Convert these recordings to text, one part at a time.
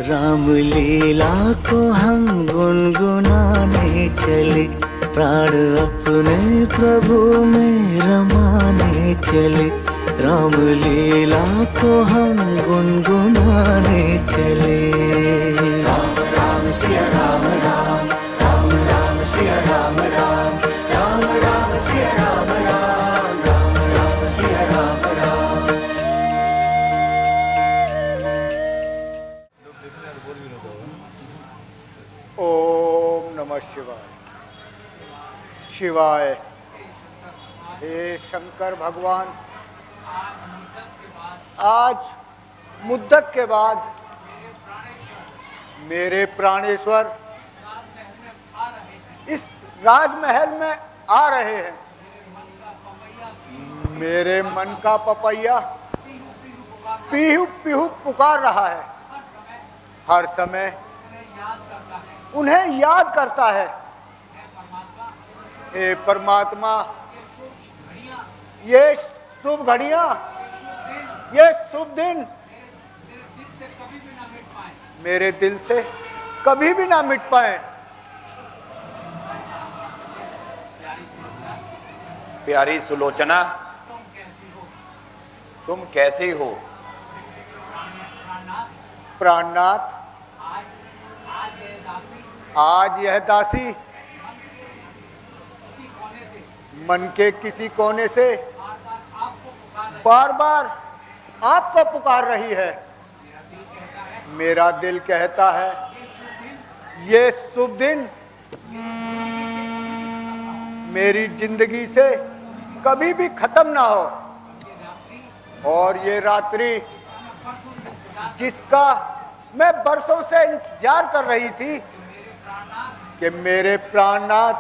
राम लीला को हम गुनगुनाने चले, प्राण अपने प्रभु में रमाने चले। राम लीला को हम गुनगुनाने चले। राम राम सिया राम राम, राम राम सिया राम राम, राम राम सिया राम राम, राम राम सिया राम राम। ओम नमः शिवाय। शिवाय। हे शंकर भगवान, आज मुद्दत के बाद मेरे प्राणेश्वर इस राजमहल में आ रहे हैं। मेरे मन का पपैया पीहू पीहू पुकार रहा है। हर समय उन्हें याद करता है। हे परमात्मा, ये शुभ घड़ियां, ये शुभ दिन मेरे दिल से कभी भी ना मिट पाए। प्यारी सुलोचना, तुम कैसी हो? प्राणनाथ, आज यह दासी मन के किसी कोने से बार बार आपको पुकार रही है। मेरा दिल कहता है ये शुभ दिन मेरी जिंदगी से कभी भी खत्म ना हो। और ये रात्रि जिसका मैं बरसों से इंतजार कर रही थी कि मेरे प्राणनाथ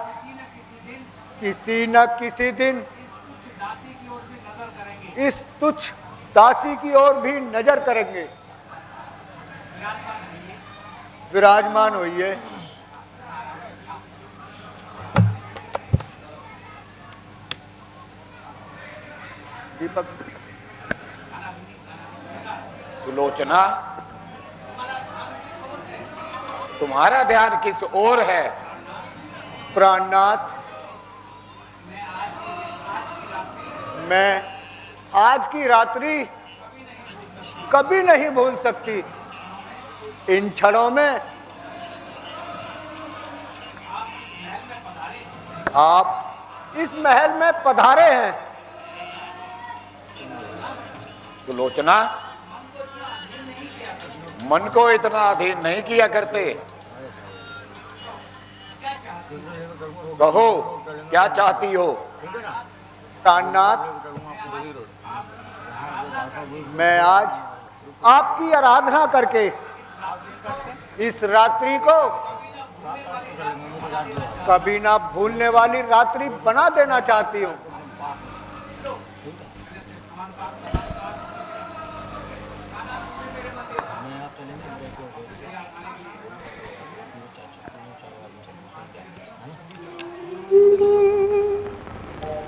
किसी न किसी दिन इस तुच्छ दासी की ओर भी नजर करेंगे। विराजमान होइए। दीपक। सुलोचना, तुम्हारा ध्यान किस ओर है? प्राणनाथ, मैं आज की रात्रि कभी नहीं भूल सकती। इन क्षणों में आप इस महल में पधारे हैं। सुलोचना, मन को इतना अधीन नहीं किया करते। कहो, क्या चाहती हो? प्राणनाथ, मैं आज आपकी आराधना करके इस रात्रि को कभी ना भूलने वाली रात्रि बना देना चाहती हूँ।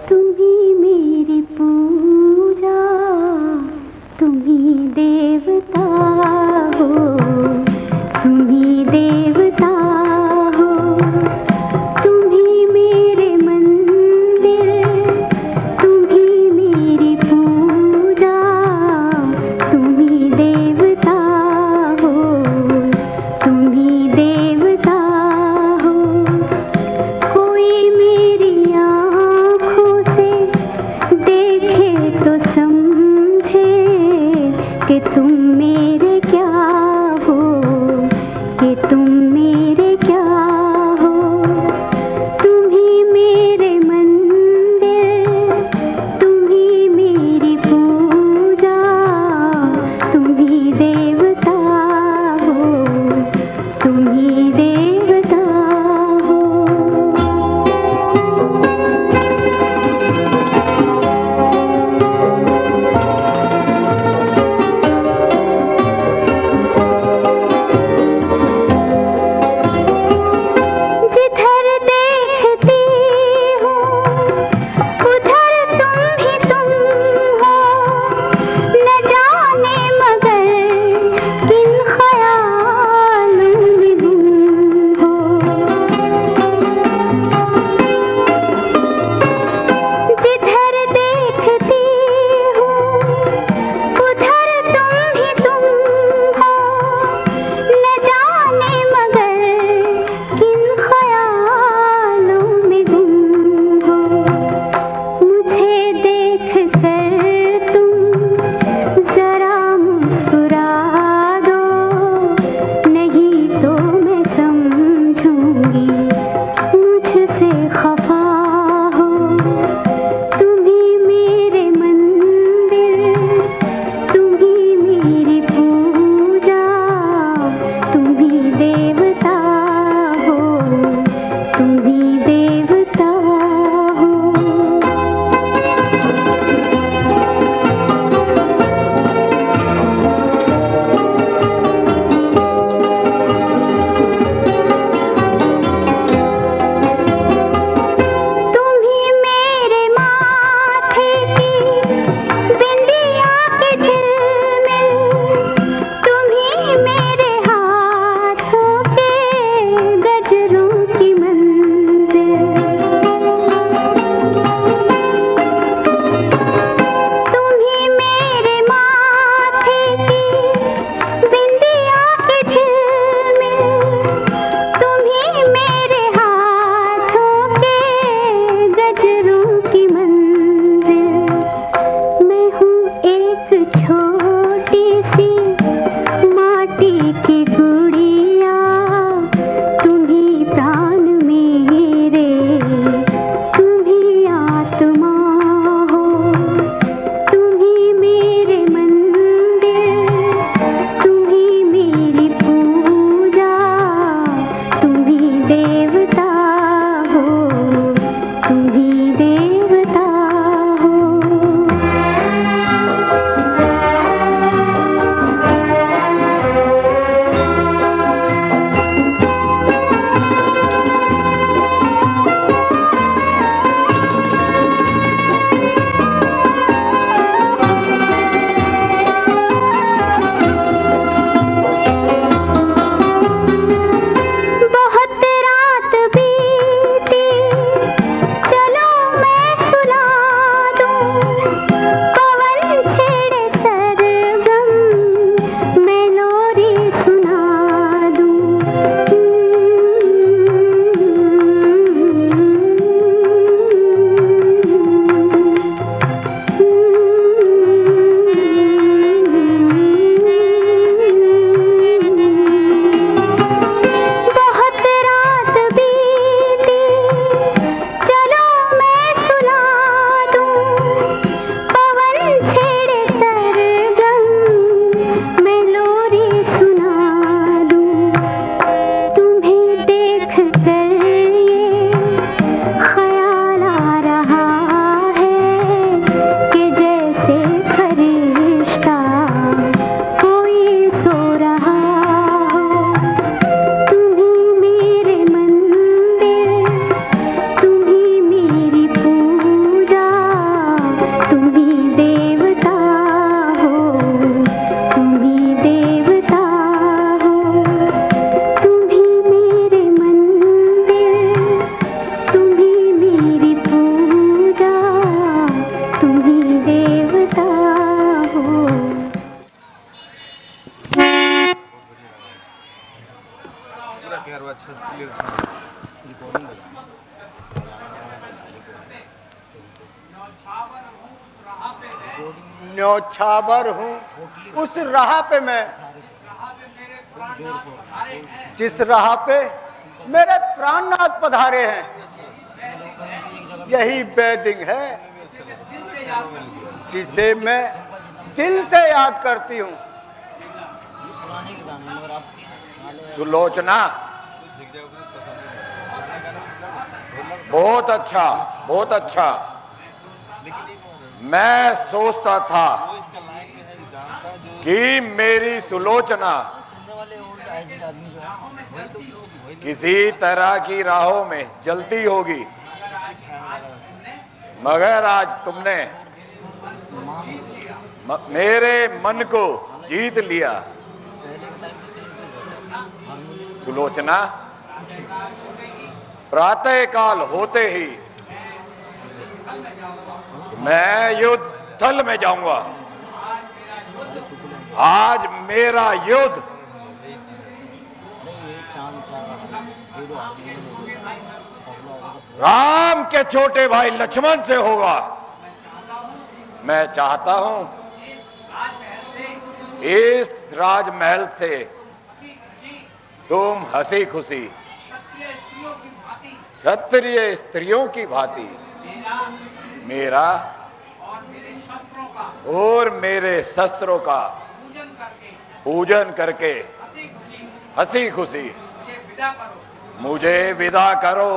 तुम्ही मेरी पूजा, तुम्ही देवता हो, तुम्ही देवता हो, तुम्ही मेरे मंदिर, न्यौछावर हूँ उस राह पे मैं, जिस राह पे मेरे प्राणनाथ पधारे हैं, यही बैदिंग है जिसे मैं दिल से याद करती हूँ। सुलोचना, बहुत अच्छा, बहुत अच्छा। मैं सोचता था कि मेरी सुलोचना किसी तरह की राहों में जलती होगी, मगर आज तुमने मेरे मन को जीत लिया। सुलोचना, प्रातः काल होते ही मैं युद्ध स्थल में जाऊंगा। आज मेरा युद्ध राम के छोटे भाई लक्ष्मण से होगा। मैं चाहता हूं इस राजमहल से तुम हंसी खुशी क्षत्रिय स्त्रियों की भांति मेरा और मेरे शस्त्रों का पूजन करके हंसी खुशी मुझे विदा करो।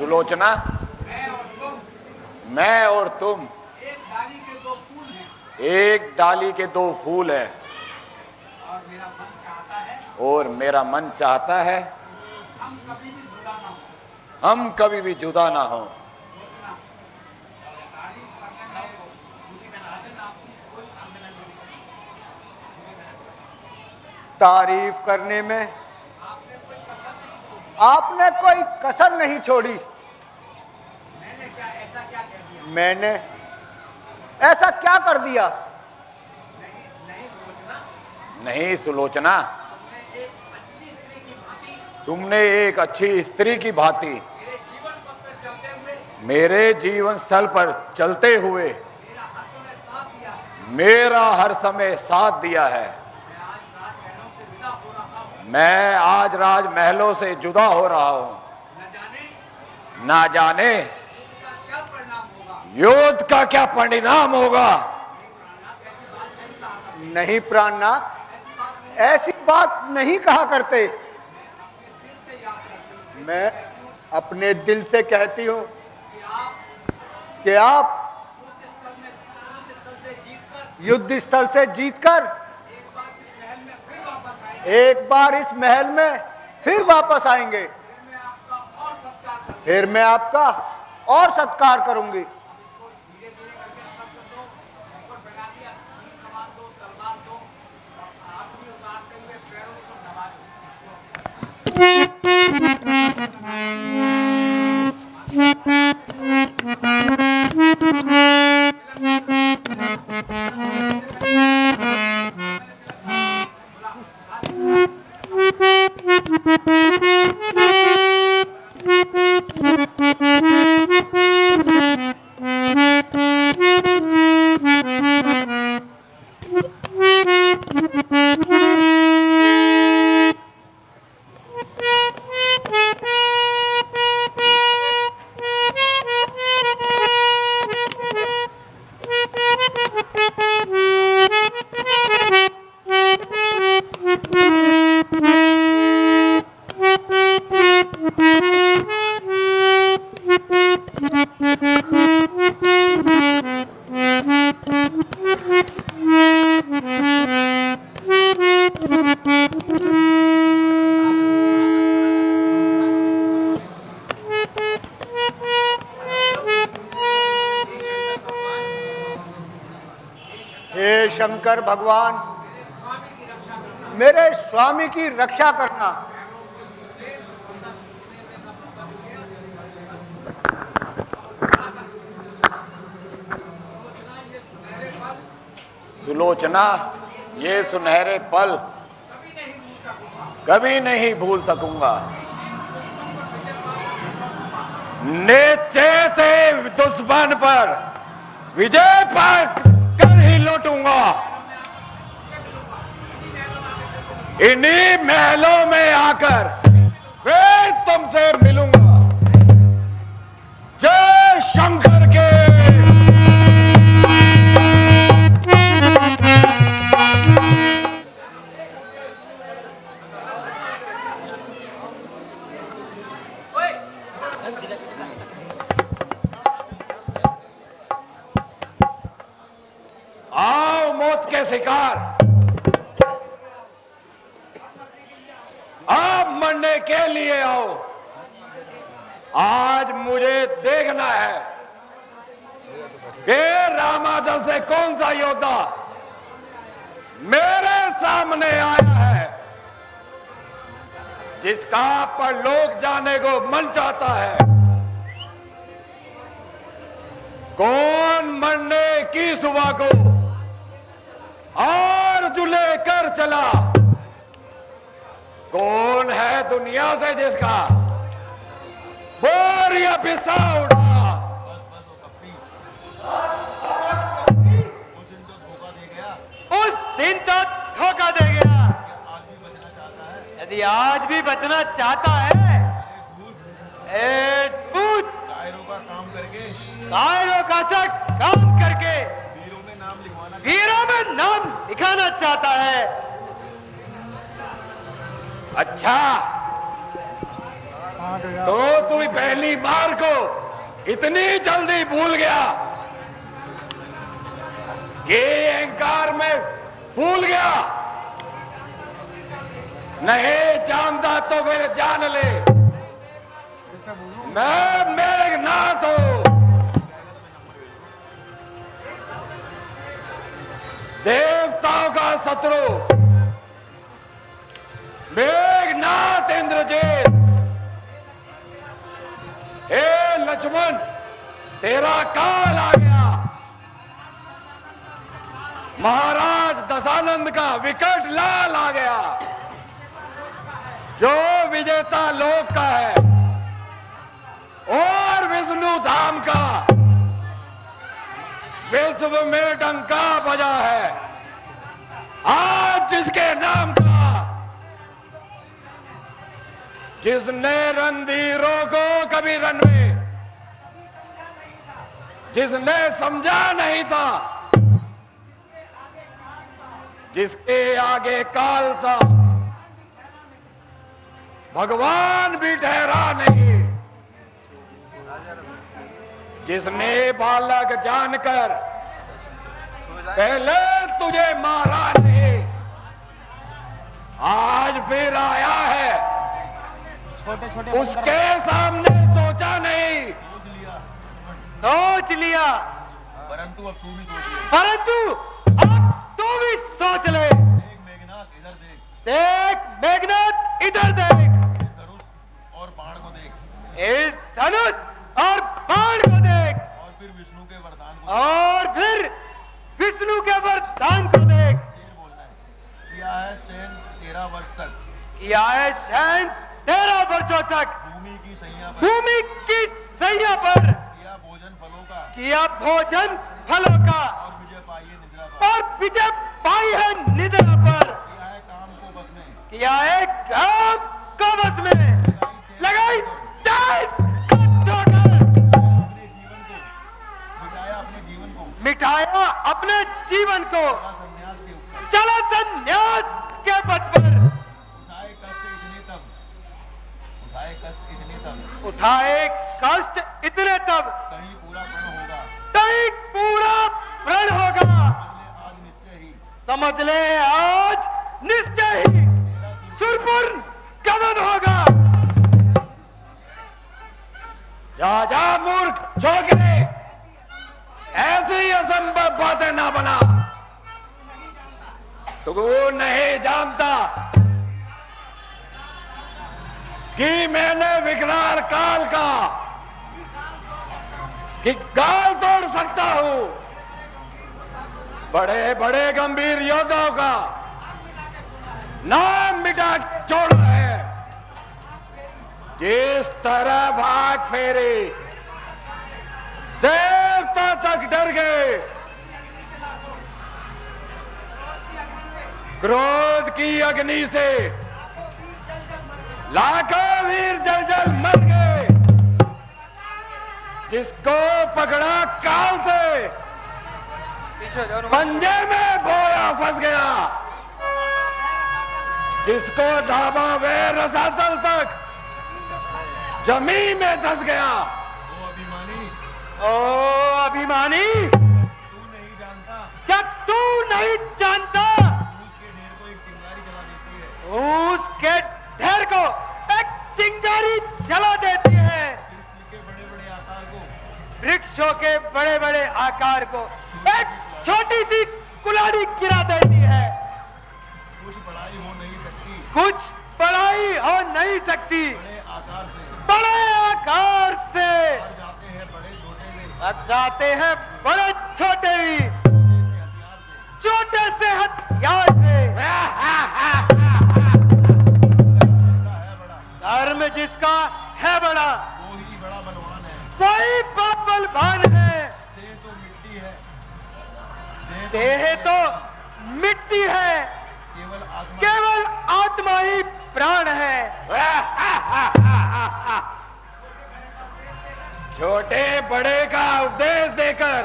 सुलोचना, मैं और तुम एक डाली के दो फूल हैं, और मेरा मन चाहता है हम कभी भी जुदा ना हो। तारीफ करने में आपने कोई कसर नहीं छोड़ी। मैंने ऐसा क्या कर दिया? नहीं सुलोचना, तुमने एक अच्छी स्त्री की भांति मेरे जीवन स्थल पर चलते हुए मेरा हर समय साथ दिया है। मैं आज राजमहलों से जुदा हो रहा हूं। ना जाने युद्ध का क्या परिणाम होगा। नहीं प्राणनाथ, ऐसी बात नहीं कहा करते। मैं अपने दिल से कहती हूं कि आप युद्ध स्थल से जीतकर एक बार इस महल में फिर वापस आएंगे। फिर मैं आपका और सत्कार करूंगी। हे शंकर भगवान, मेरे स्वामी की रक्षा करना। सुलोचना, ये सुनहरे पल कभी नहीं भूल सकूंगा। निश्चय से दुश्मन पर विजय पाकर ही लौटूंगा। इन्हीं महलों में आकर फिर तुमसे मिलूंगा। जय शंकर के। आओ मौत के शिकार, आप मरने के लिए आओ। आज मुझे देखना है कि रामादल से कौन सा योद्धा मेरे सामने आया है, जिसका परलोक जाने को मन चाहता है। कौन मरने की सुबह को और जुले कर चला। कौन है दुनिया से जिसका बोरिया पिसा उड़ा। उस दिन तो धोखा दे गया। यदि आज भी बचना चाहता है, ए दूत कायरों का शक काम करके वीरों में नाम लिखाना चाहता है। अच्छा, तो तू पहली बार को इतनी जल्दी भूल गया कि अहंकार में भूल गया। नहीं जानता तो फिर जान ले, मैं मेघनाथ हूं। देवताओं का शत्रु मेघनाथ इंद्रजीत। हे लक्ष्मण, तेरा काल आ गया। महाराज दशानंद का विकट लाल आ गया, जो विजेता लोक का है और विष्णु धाम का विश्व में डंका बजा है। आज जिसके नाम का, जिसने रणधीरों को कभी रण में, जिसने समझा नहीं था, जिसके आगे काल सा भगवान भी ठहरा नहीं, जिसने बालक जानकर पहले तुझे मारा नहीं, आज फिर आया है। उसके सामने सोचा नहीं, सोच लिया, परंतु अब तू भी सोच ले। देख मेघनाथ, इधर देख। इस धनुष और बाण को देख, और फिर विष्णु के वरदान को देख। किया है शयन 13 वर्ष तक, किया है शयन 13 वर्षों तक भूमि की सैया पर किया भोजन फलों का, किया भोजन फलों का, और विजय पाई है निद्रा पर। किया है काम को बस में, किया है काम को बस में। लगाई मिटाया अपने जीवन को, चला संन्यास के पथ पर। उठाए कष्ट इतने तब कहीं पूरा प्रण होगा, कहीं पूरा प्रण होगा। आज निश्चय ही समझ ले आज निश्चय ही सुरपुर गमन होगा। जा जा मूर्ख छोकरे, ऐसी असंभव बातें ना बना। तो वो नहीं जानता कि मैंने विकराल काल का कि गाल तोड़ सकता हूं, बड़े बड़े गंभीर योद्धाओं का नाम मिटा छोड़ा है। जिस तरह भाग फेरे देवता तक डर गए, क्रोध की अग्नि से लाखों वीर जल जल मर गए। जिसको पकड़ा काल से पंजे में बोया फंस गया, जिसको धाबा वे रसातल तक जमीन में धंस गया। ओ अभिमानी, तू नहीं जानता क्या तू नहीं जानता उसके ढेर को एक चिंगारी जला देती है, वृक्षों के बड़े बड़े आकार को एक छोटी सी कुल्हाड़ी गिरा देती है। कुछ बड़ाई हो नहीं सकती, कुछ बड़ाई हो नहीं सकती, बड़े आकार से बड़े आकार से जाते हैं बड़े छोटे से, लग जाते हैं बड़े छोटे भी, छोटे से हथियार से। धर्म जिसका है बड़ा, वो ही बड़ा बलवान है। कोई बड़ा बलवान है। देह तो मिट्टी है, देह तो मिट्टी है, केवल आत्मा केवल आत्मा ही प्राण है। छोटे बड़े का उपदेश देकर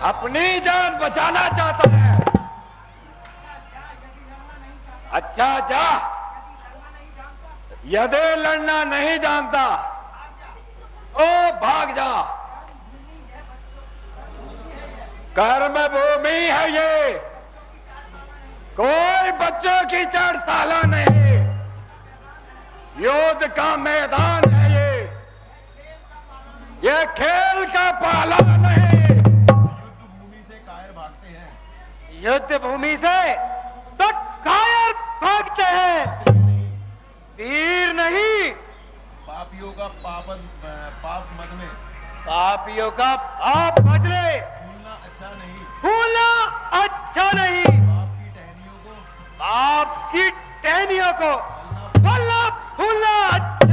अपनी जान बचाना चाहता है। अच्छा जा, यदि लड़ना नहीं जानता ओ भाग जा। कर्म भूमि है ये, कोई बच्चों की चढ़शाला नहीं, युद्ध का मैदान है ये खेल का पाला नहीं। युद्ध भूमि से कायर भागते हैं, युद्ध भूमि से तो कायर भागते हैं, वीर नहीं। पापियों का पाप मद में पापियों का पाप बजले, भूलना अच्छा नहीं, भूलना अच्छा नहीं। पाप की टहनियों को पाप की टहनियों को भूलना भूलना अच्छा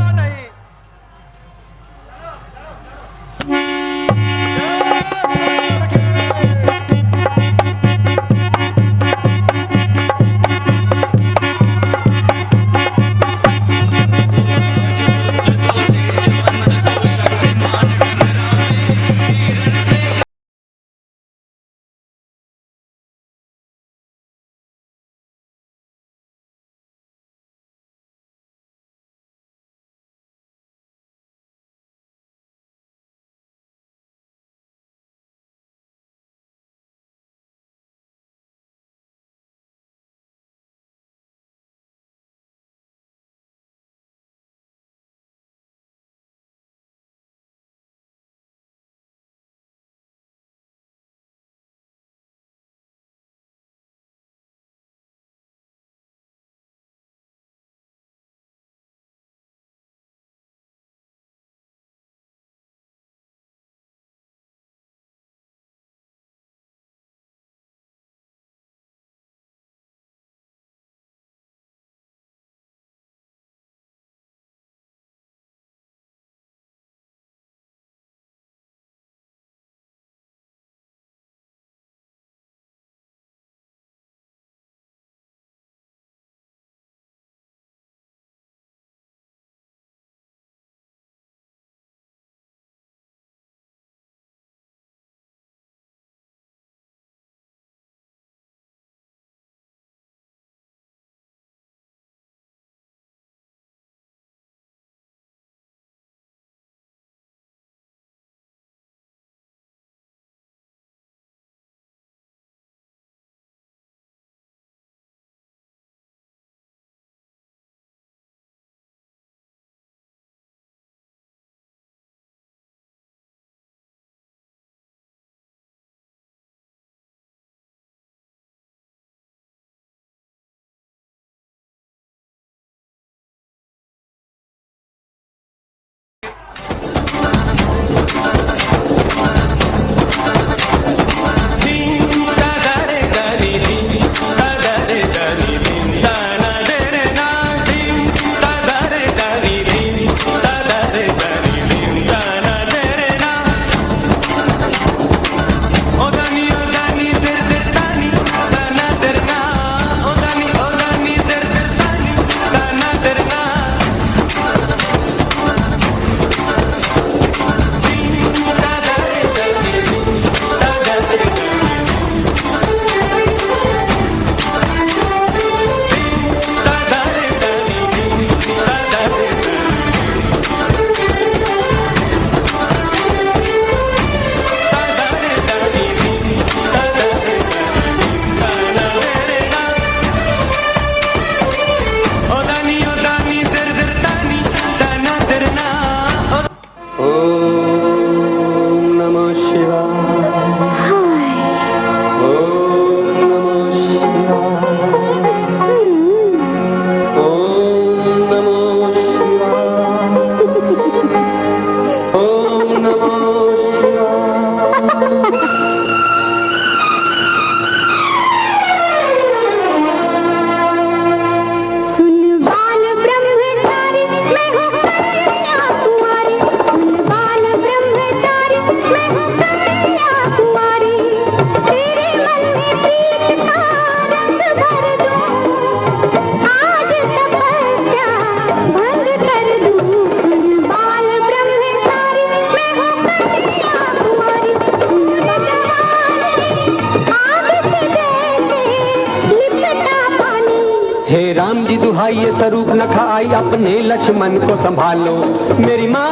हे राम जी दुहाई ये स्वरूप न खाई, अपने लक्ष्मण को संभालो, मेरी माँ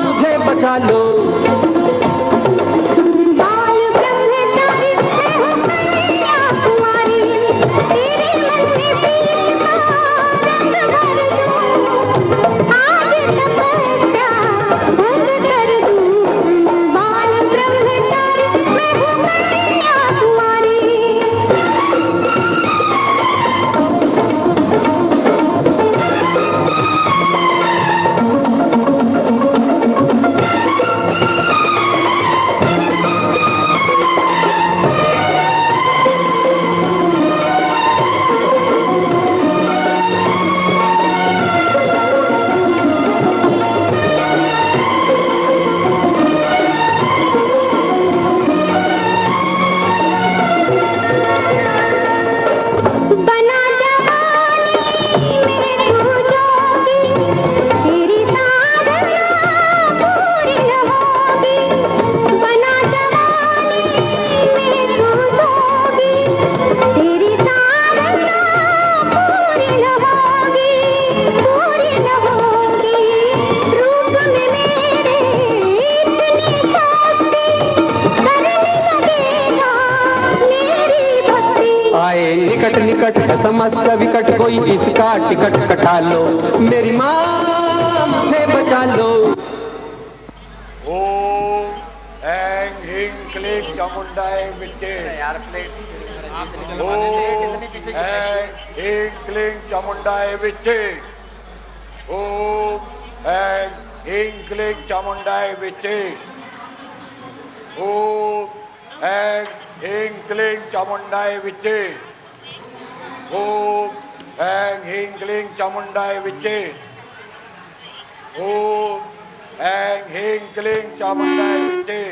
मुझे बचा लो। निकट निकट समस्या विकट, कोई इसका टिकट कटा लो, मेरी माँ मुझे बचा लो। ओम ऐं ह्रीं क्लीं चामुंडाय विद्ये। ओम ऐं ह्रीं क्लीं चामुंडाय विद्ये। ओम ऐं ह्रीं क्लीं चामुंडाय विद्ये। ओम ऐं ह्रीं क्लीं चामुंडाय विद्ये। ओम ऐं ह्रीं क्लीं चामुंडाय विद्ये। ओम ऐं ह्रीं क्लीं चामुंडाय विद्ये।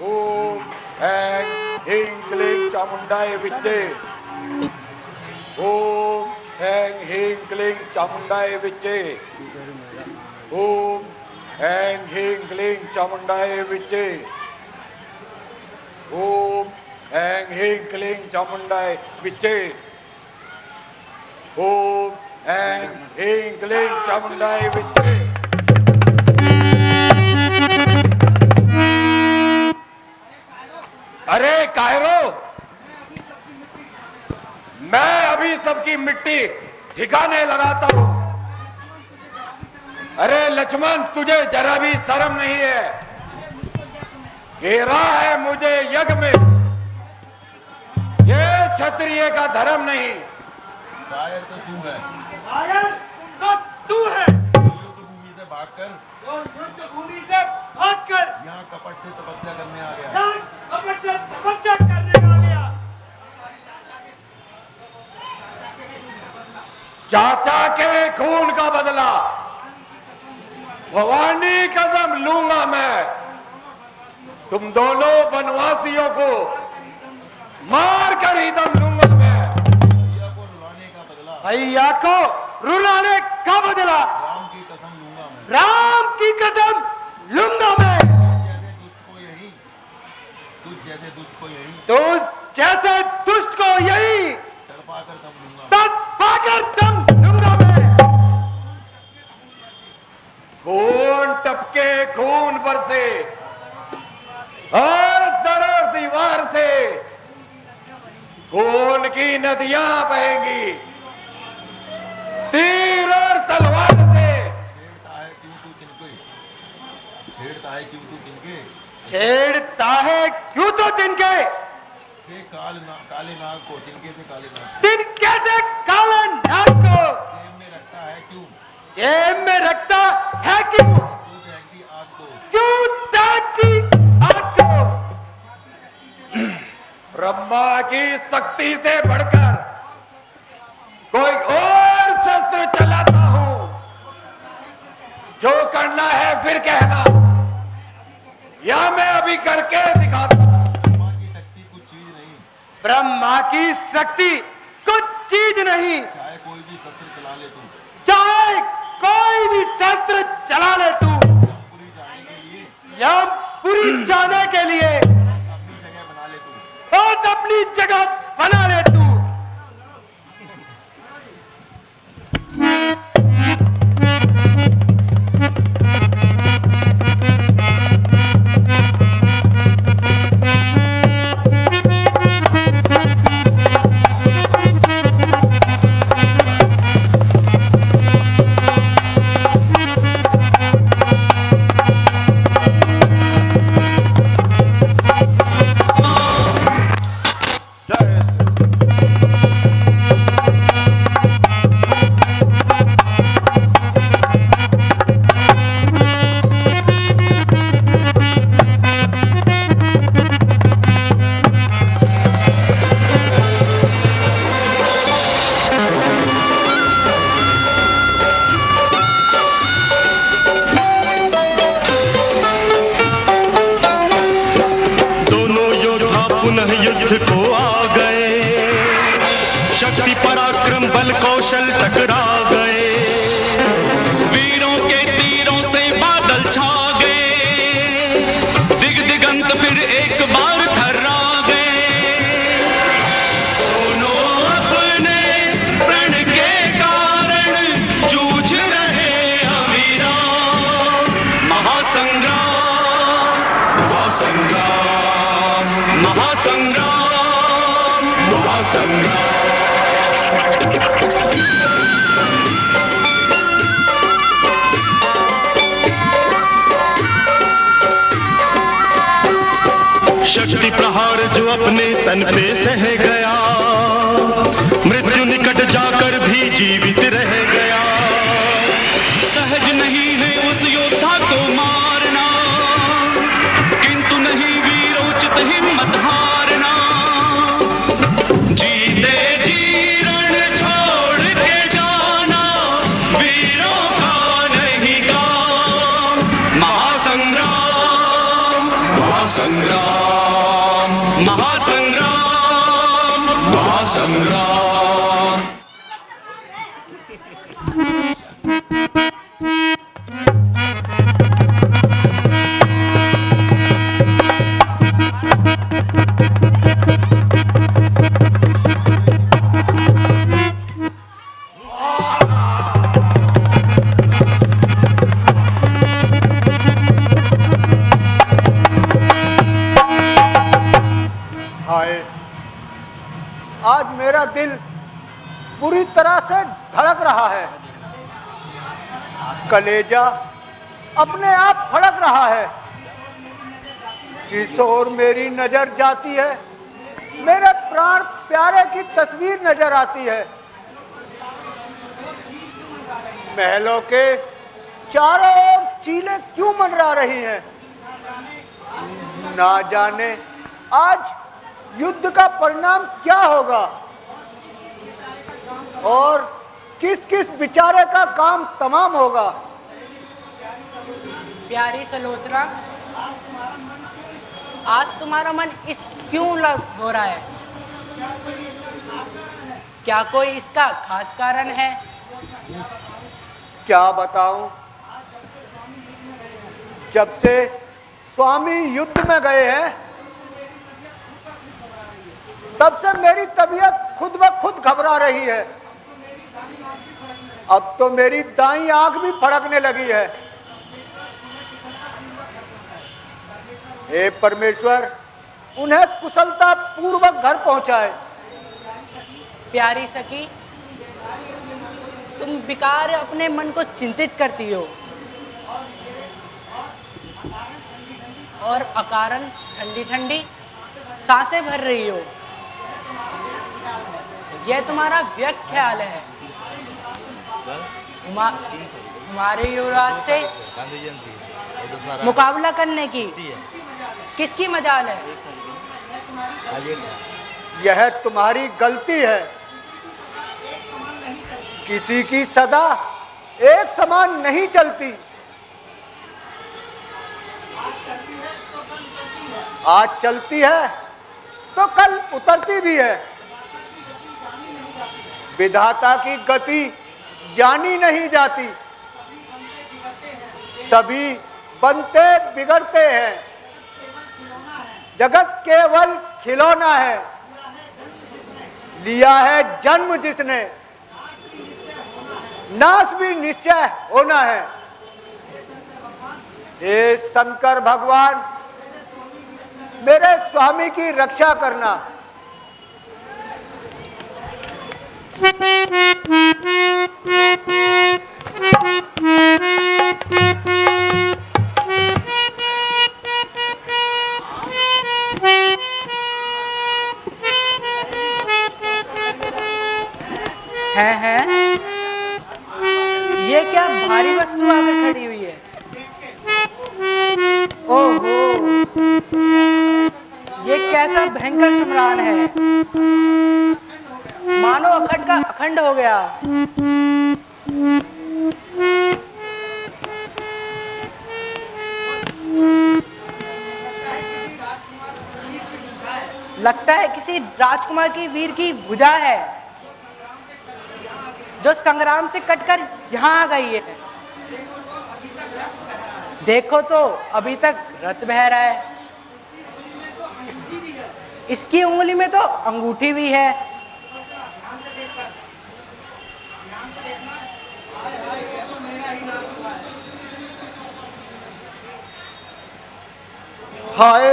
ओम ऐं ह्रीं क्लीं चामुंडाय विद्ये। ओम ऐं ह्रीं क्लीं चामुंडाय विद्ये। ओम ऐं ह्रीं क्लीं चामुंडाय विद्ये। ओम ऐं ह्रीं क्लीं चामुंडाय विद्ये। ओम ऐं ह्रीं क्लीं चामुंडाय विद्ये। अरे कायरो, मैं अभी सबकी मिट्टी ठिकाने लगाता हूं। अरे लक्ष्मण, तुझे जरा भी शर्म नहीं है? घेरा है मुझे यज्ञ में, ये क्षत्रिय का धर्म नहीं। कायर तो तू है, कायर तू है। युद्ध भूमि से भागकर, युद्ध भूमि से भागकर यहाँ कपट से तपस्या करने आ गया। यहाँ कपट से तपस्या करने आ गया। चाचा के खून का बदला भवानी कसम लूंगा मैं। तुम दोनों वनवासियों को मार कर ही दम लूंगा मैं। भैया को रुलाने का बदला, भैया को रुलाने का बदला राम की कसम लूंगा मैं। राम की कसम लूंगा मैं। तुझ जैसे दुष्ट को यही, तो जैसे दुष्ट को यही तड़पाकर दम लूंगा, तड़पाकर दम लूंगा मैं। खून टपके खून बरसे और दर दीवार से खून की नदियां बहेंगी, तीर और तलवार से। छेड़ता है क्यों तू तिनके, छेड़ता है क्यों तू तिनके, छेड़ता है क्यों तो तिनके, हे काले नाग को, तिनके से काले नाग को, तिनके से काले नाग को जेब में रखता है क्यों, जेब में रखता है क्यों, तू जहती आग को, क्यों ताकती आग को। ब्रह्मा की शक्ति से बढ़कर कोई और शस्त्र चलाता हूं। जो करना है फिर कहना, या मैं अभी करके दिखाता हूं। ब्रह्मा की शक्ति कुछ चीज नहीं, ब्रह्मा की शक्ति कुछ चीज नहीं। चाहे कोई भी शस्त्र चला ले तू, चाहे कोई भी शस्त्र चला ले तू, पूरी जाने के लिए, यमपुरी जाने के लिए अपनी जगह बना ले तू, बस अपनी जगह बना ले तू। युद्ध को आ गए, शक्ति पराक्रम बल कौशल टकरा गए, वीरों के तीरों से बादल छा गए, दिग दिगंत फिर एक बार थर्रा गए, दोनों अपने प्रण के कारण जूझ रहे अमीरा, महासंग्राम महासंग्राम महासंग्राम महासंग्राम। शक्ति प्रहार जो अपने तन पे सह गया, मृत्यु निकट जाकर भी जीवित रह गया, सहज नहीं है उस योद्धा को मारना, किंतु नहीं वीरोचित हिम्मत हारना, जीते जी रण छोड़ के जाना वीरों का नहीं काम, महासंग्राम महासंग्राम महासंग्राम महासंग्राम। हाय, आज मेरा दिल पूरी तरह से धड़क रहा है, कलेजा अपने आप फड़क रहा है, जिस ओर मेरी नजर जाती है मेरे प्राण प्यारे की तस्वीर नजर आती है, महलों के चारों ओर चीलें क्यों मंडरा रही हैं, ना जाने आज युद्ध का परिणाम क्या होगा और किस किस बेचारे का काम तमाम होगा। प्यारी सलोचना, आज तुम्हारा मन इस क्यों लग हो रहा है? क्या कोई इसका खास कारण है? क्या बताऊं, जब से स्वामी युद्ध में गए हैं तब से मेरी तबीयत खुद ब खुद घबरा रही है, अब तो मेरी दाईं आंख भी फड़कने लगी है। हे परमेश्वर, उन्हें कुशलता पूर्वक घर पहुंचाए। प्यारी सखी, तुम बेकार अपने मन को चिंतित करती हो और अकारण ठंडी ठंडी सांसें भर रही हो, यह तुम्हारा व्यर्थ ख्याल है। हमारे युवराज से मुकाबला करने की किसकी मजाल है? यह तुम्हारी गलती है, किसी की सदा एक समान नहीं चलती, आज चलती है तो कल उतरती भी है, विधाता की गति जानी नहीं जाती, सभी बनते बिगड़ते हैं, जगत केवल खिलौना है, लिया है जन्म जिसने, नाश भी निश्चय होना है। हे शंकर भगवान, मेरे स्वामी की रक्षा करना। है ये क्या भारी वस्तु आकर खड़ी हुई है? ओहो, ये कैसा भयंकर सम्राट है, मानो अखंड का अखंड हो गया। लगता है किसी राजकुमार की वीर की भुजा है जो संग्राम से कटकर यहाँ आ गई है। देखो तो अभी तक रथ बह रहा है, इसकी उंगली में तो अंगूठी भी है। हाय,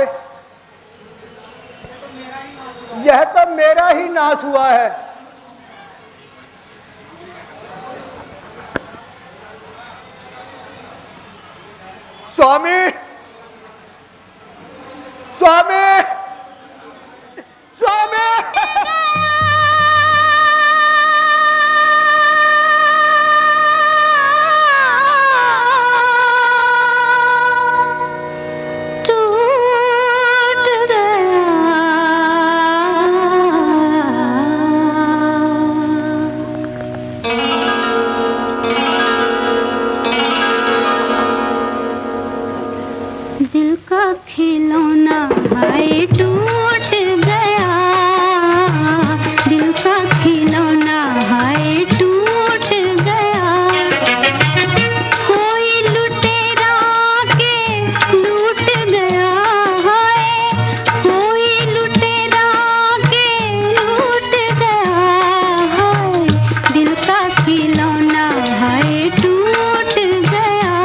यह तो मेरा ही नाश हुआ है। स्वामी, स्वामी, स्वामी। दिल का खिलौना हाय टूट गया, दिल का खिलौना हाय टूट गया। कोई लुटेरा के लूट गया हाय, कोई लुटेरा के लूट गया हाय। दिल का खिलौना हाय टूट गया,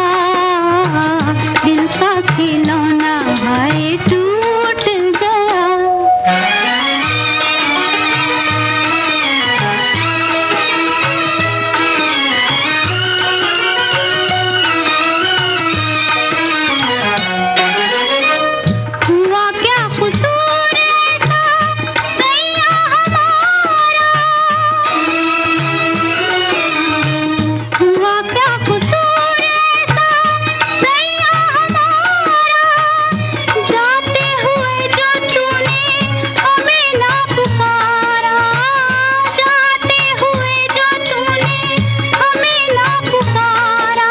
दिल का खिलौना हाय टूट गया। हुआ क्या कसूर ऐसा सैया हमारा, हुआ क्या कसूर ऐसा सैया हमारा। जाते हुए जो तूने हमें ना पुकारा, जाते हुए जो तूने हमें ना पुकारा।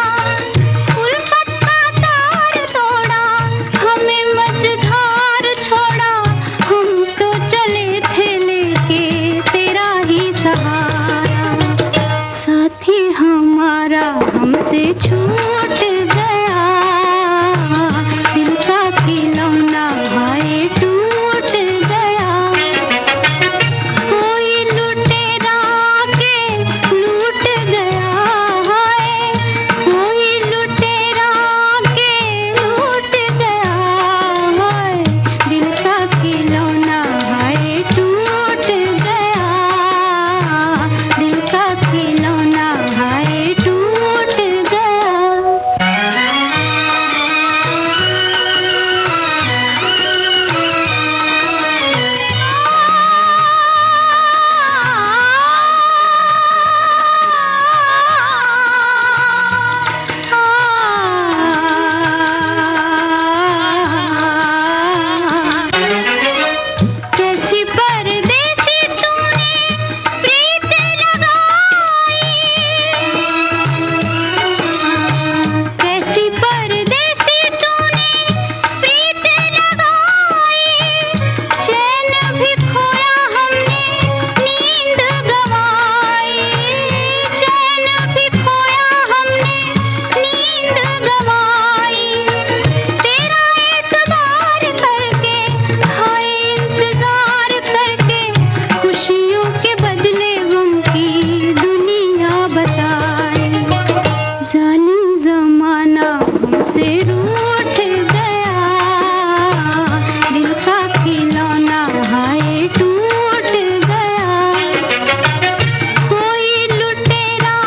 उल्फत का तार तोड़ा, हमें मझधार छोड़ा। हम तो चले थे लेके तेरा ही सहारा, साथी हमारा हमसे छूट गया। दिल का खिलौना हाय टूट गया। कोई लुटेरा के लूट गया हाय, कोई लुटेरा के लूट गया हाय। दिल का खिलौना हाय टूट गया, दिल का खिलौना हाय टूट गया। कैसी परदेसी तूने प्रीत लगाई, कैसी परदेसी तूने प्रीत लगाई। चैन भी खोया हमने नींद गवाई, चैन भी खोया हमने नींद गवाई। तेरा एतबार करके हाय इंतजार करके, खुशियों के बदले गम की दुनिया बसाए। जालिम जमाना हमसे रूठ गया, दिल का खिलौना हाय टूट गया। कोई लुटेरा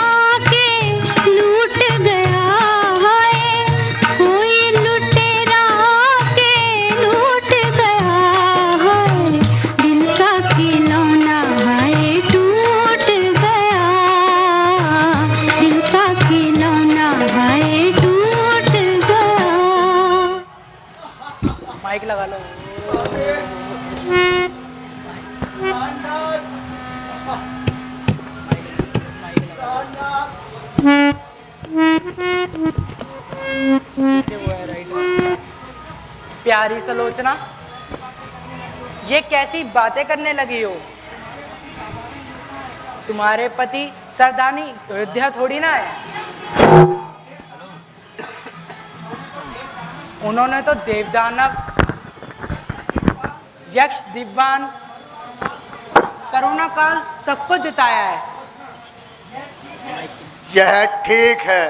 के लूट गया हाय, कोई लुटेरा के लूट गया हाय। दिल का खिलौना हाय टूट गया, दिल का खिलौना हाय टूट गया। माइक लगा लो। नीचे वो है राइट। प्यारी सलोचना, ये कैसी बातें करने लगी हो? तुम्हारे पति सरदानी अयोध्या थोड़ी ना है। उन्होंने तो देवदानव, यक्ष, दिव्यान, करुणा काल सब कुछ जिताया है। यह ठीक है,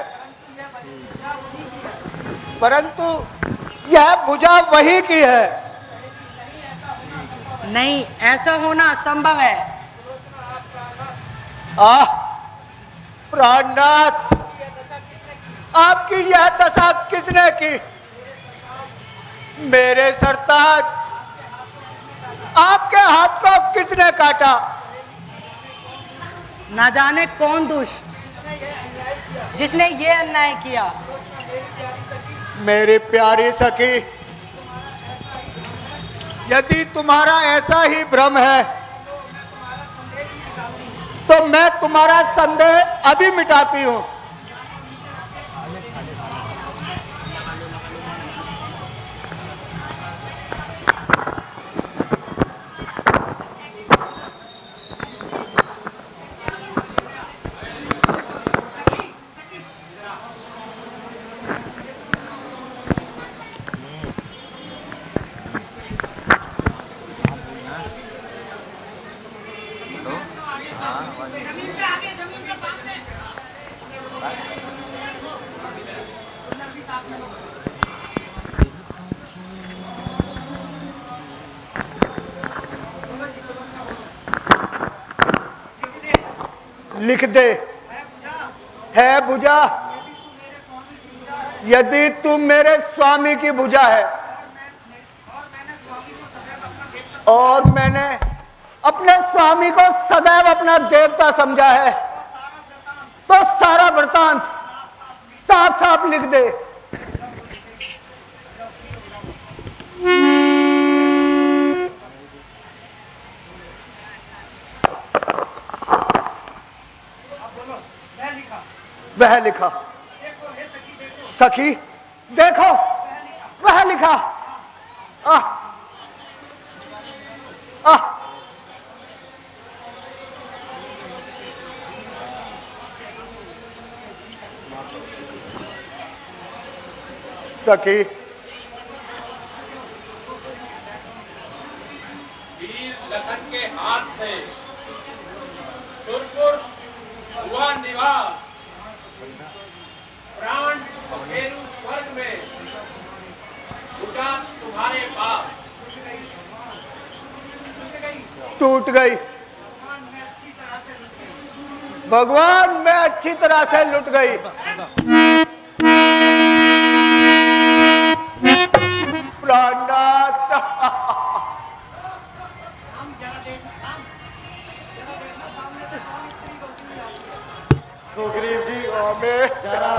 परंतु यह भुजा वही की है। नहीं, ऐसा होना संभव है। प्राणनाथ, आपकी यह दशा किसने की? मेरे सरताज, आपके हाथ को किसने काटा? ना जाने कौन दुष्ट जिसने ये अन्याय किया। मेरी प्यारी सखी, यदि तुम्हारा ऐसा ही भ्रम है तो मैं तुम्हारा संदेह अभी मिटाती हूं। लिख दे, है भुजा। यदि तुम मेरे स्वामी की भुजा है और मैंने अपने स्वामी को सदैव अपना देवता समझा है तो सारा वृतांत साफ साफ लिख दे। वह लिखा। सखी देखो, वह लिखा। आह आह सखी, वीर लखन के हाथ से सुरपुर हुआ निवास, प्राण पखेरु स्वर्ग में, भुजा तुम्हारे पास टूट गई। भगवान, मैं अच्छी तरह से लुट गई। प्राणनाथ, सुग्रीव जी, हमें जरा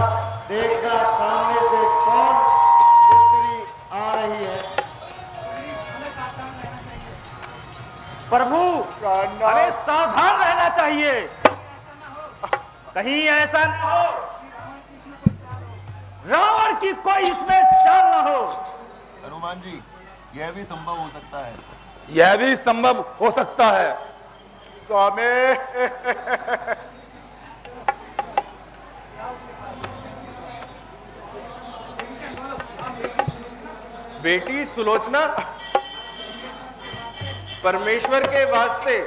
देखना सामने से कौन स्त्री आ रही है। प्रभु, प्राणनाथ, हमें सावधान रहना चाहिए, कहीं ऐसा न हो रावण की कोई इसमें चाल न हो। हनुमान जी, यह भी संभव हो सकता है। यह भी संभव हो सकता है। स्वामी, बेटी सुलोचना, परमेश्वर के वास्ते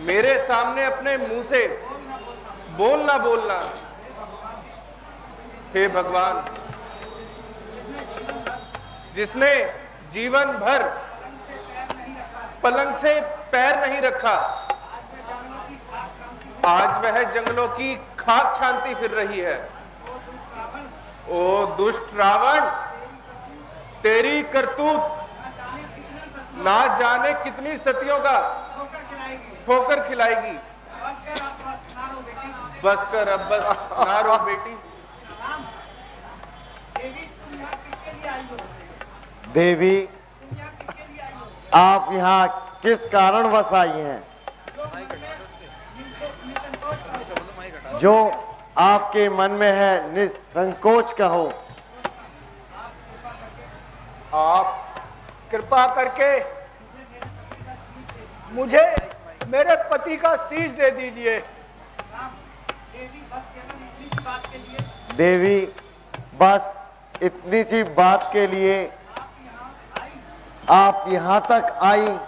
मेरे सामने अपने मुंह से बोलना बोलना। हे भगवान, जिसने जीवन भर पलंग से पैर नहीं रखा, आज वह जंगलों की खाक छानती फिर रही है। ओ दुष्ट रावण, तेरी करतूत ना जाने कितनी सतियों का ठोकर खिलाएगी। बस कर अब, बस ना रो बेटी। देवी, आप यहाँ किस कारणवश आई हैं? जो आपके मन में है निसंकोच कहो। आप कृपा करके मुझे मेरे पति का शीश दे दीजिए। देवी बस इतनी सी बात के लिए आप यहाँ तक आई।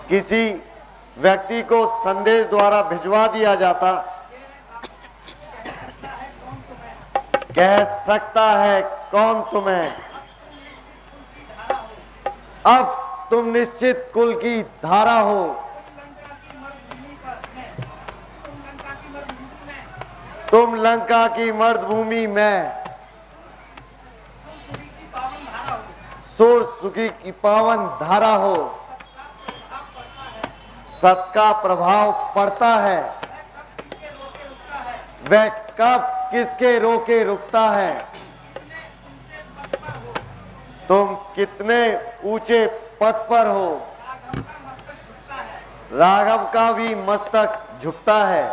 किसी व्यक्ति को संदेश द्वारा भिजवा दिया जाता, कह सकता है कौन तुम्हें। अब तुम निश्चित कुल की धारा हो। तुम लंका की मर्दभूमि में सूर सुखी की पावन धारा हो। सत का प्रभाव पड़ता है, वह कब किसके रोके रुकता है। तुम कितने ऊंचे पद पर हो, राघव का भी मस्तक झुकता है।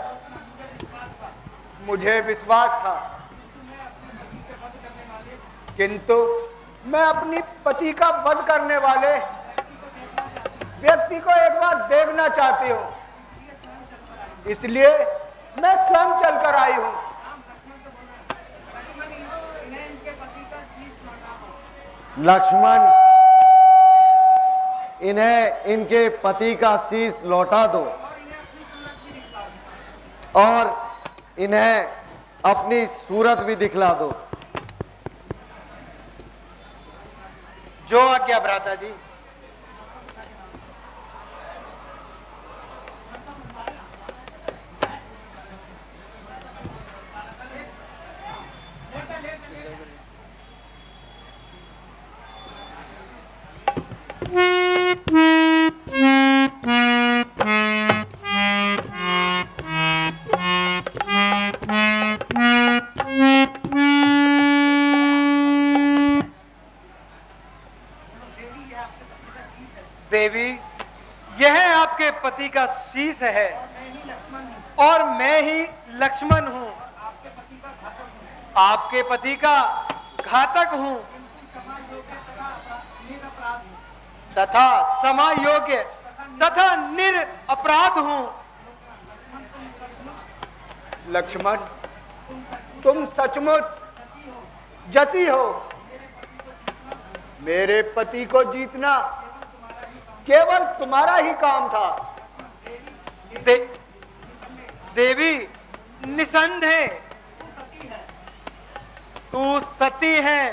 मुझे विश्वास था, किंतु मैं अपनी पति का वध करने वाले व्यक्ति को एक बार देखना चाहती हूं, इसलिए मैं स्वयं चलकर आई हूं। लक्ष्मण, इन्हें इनके पति का शीश लौटा दो और इन्हें अपनी सूरत भी दिखला दो। जो आज्ञा भ्राता जी। देवी, यह आपके पति का शीश है और मैं ही लक्ष्मण हूं, आपके पति का घातक हूं तथा समायोग्य तथा निरपराध हूं। लक्ष्मण, तुम सचमुच जति हो। मेरे पति को जीतना केवल तुम्हारा ही काम था। देवी, निसंदेह तू सती है,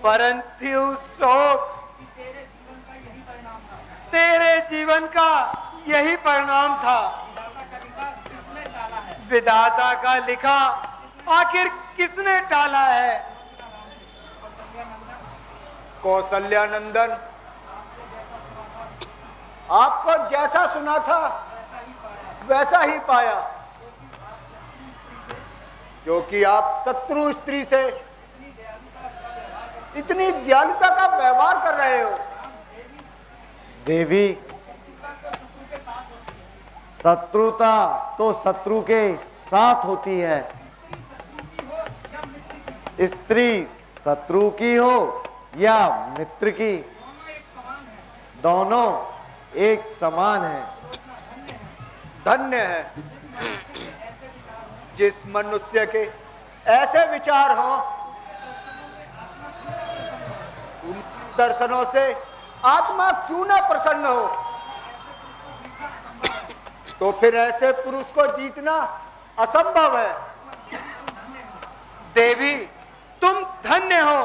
परंतु शोक तेरे जीवन का यही परिणाम था। विधाता का लिखा आखिर किसने टाला है। कौशल्यानंदन, आपको जैसा सुना था वैसा ही पाया, जो कि आप शत्रु स्त्री से इतनी दयालुता का व्यवहार कर रहे हो। देवी, शत्रुता तो शत्रु के साथ होती है। स्त्री शत्रु की हो या मित्र की, दोनों एक समान है। धन्य है जिस मनुष्य के ऐसे विचार हो। उन दर्शनों से आत्मा क्यों ना प्रसन्न हो। तो फिर ऐसे पुरुष को जीतना असंभव है। देवी, तुम धन्य हो।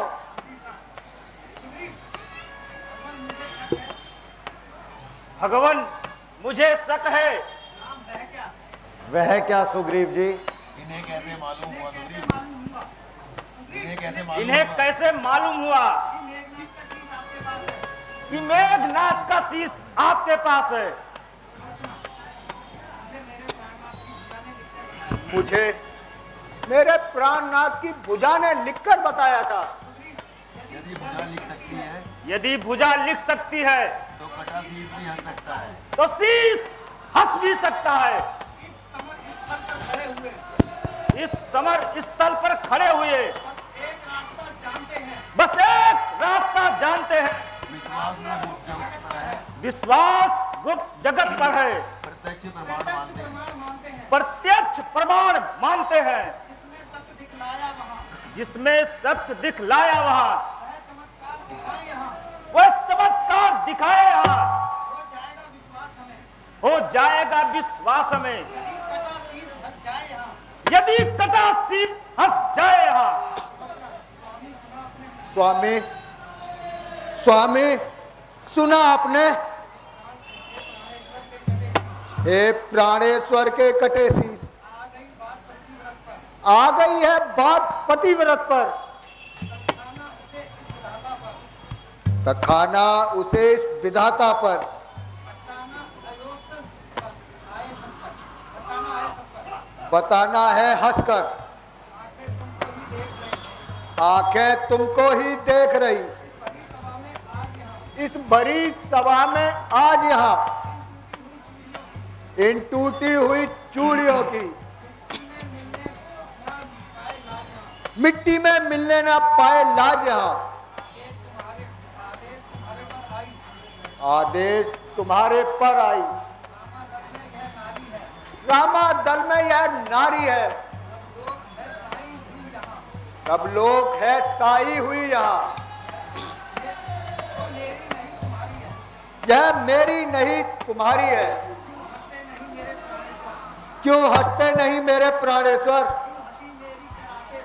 भगवान, मुझे शक है। वह क्या सुग्रीव जी? इन्हें कैसे मालूम हुआ सुग्रीव? इन्हें कैसे मालूम हुआ कि मेघनाथ का शीश आपके पास है? मुझे मेरे प्राणनाथ की भुजा ने लिखकर बताया था। यदि भुजा लिख सकती है, यदि भुजा लिख सकती है तो कटा शीश भी हंस सकता है। तो शीश हंस भी सकता है। इस समर स्थल पर खड़े हुए बस एक जानते हैं, विश्वास गुप्त जगत पर है, प्रत्यक्ष प्रमाण मानते हैं, जिसमें सत्य दिखलाया वहां, वह चमत्कार दिखाए यहाँ, हो जाएगा विश्वास हमें, यदि कटा शीश हंस जाए यहाँ। स्वामी, स्वामी, सुना आपने? हे प्राणेश्वर के कटे शीश, आ गई है बात पतिव्रत पर, तखाना उसे इस विधाता पर, बताना है हंसकर, आंखें तुमको ही देख रही, इस बड़ी सभा में आज यहां इन टूटी हुई चूड़ियों की मिट्टी में मिलने ना पाए लाज यहां, आदेश तुम्हारे पर आई, रामा दल में यह नारी है, सब लोग है साई हुई यहाँ, यह मेरी नहीं तुम्हारी है, क्यों हंसते नहीं मेरे प्राणेश्वर,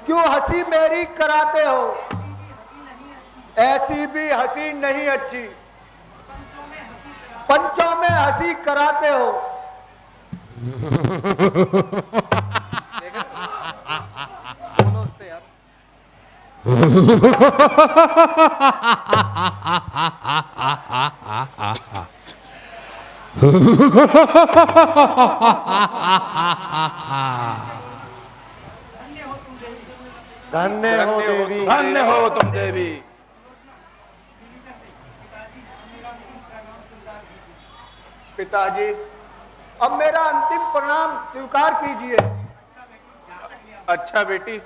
क्यों हंसी मेरी कराते हो, ऐसी भी हंसी नहीं अच्छी, पंचों में हंसी कराते हो। बोलो उससे यार। धन्य हो देवी, धन्य हो तुम देवी। पिताजी, अब मेरा अंतिम प्रणाम स्वीकार कीजिए। अच्छा बेटी,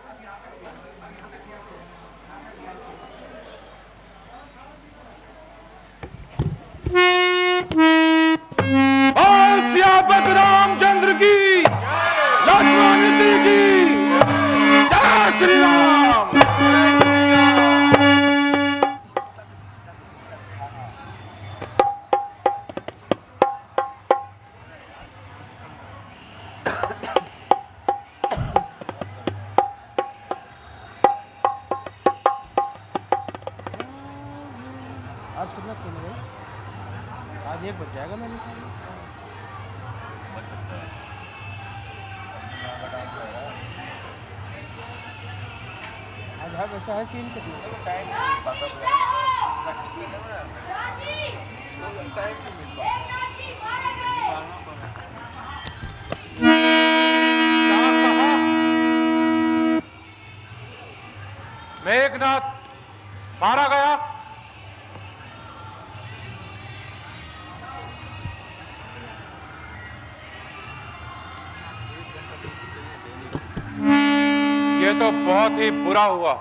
सियापत रामचंद्र की, लक्ष्मण जी की, जय श्री राम। आज कितना समय है? आज 1 बज जाएगा मेरे सामने। आज हाँ वैसा है सीन कितना मेघनाथ मारा गया। ये तो बहुत ही बुरा हुआ,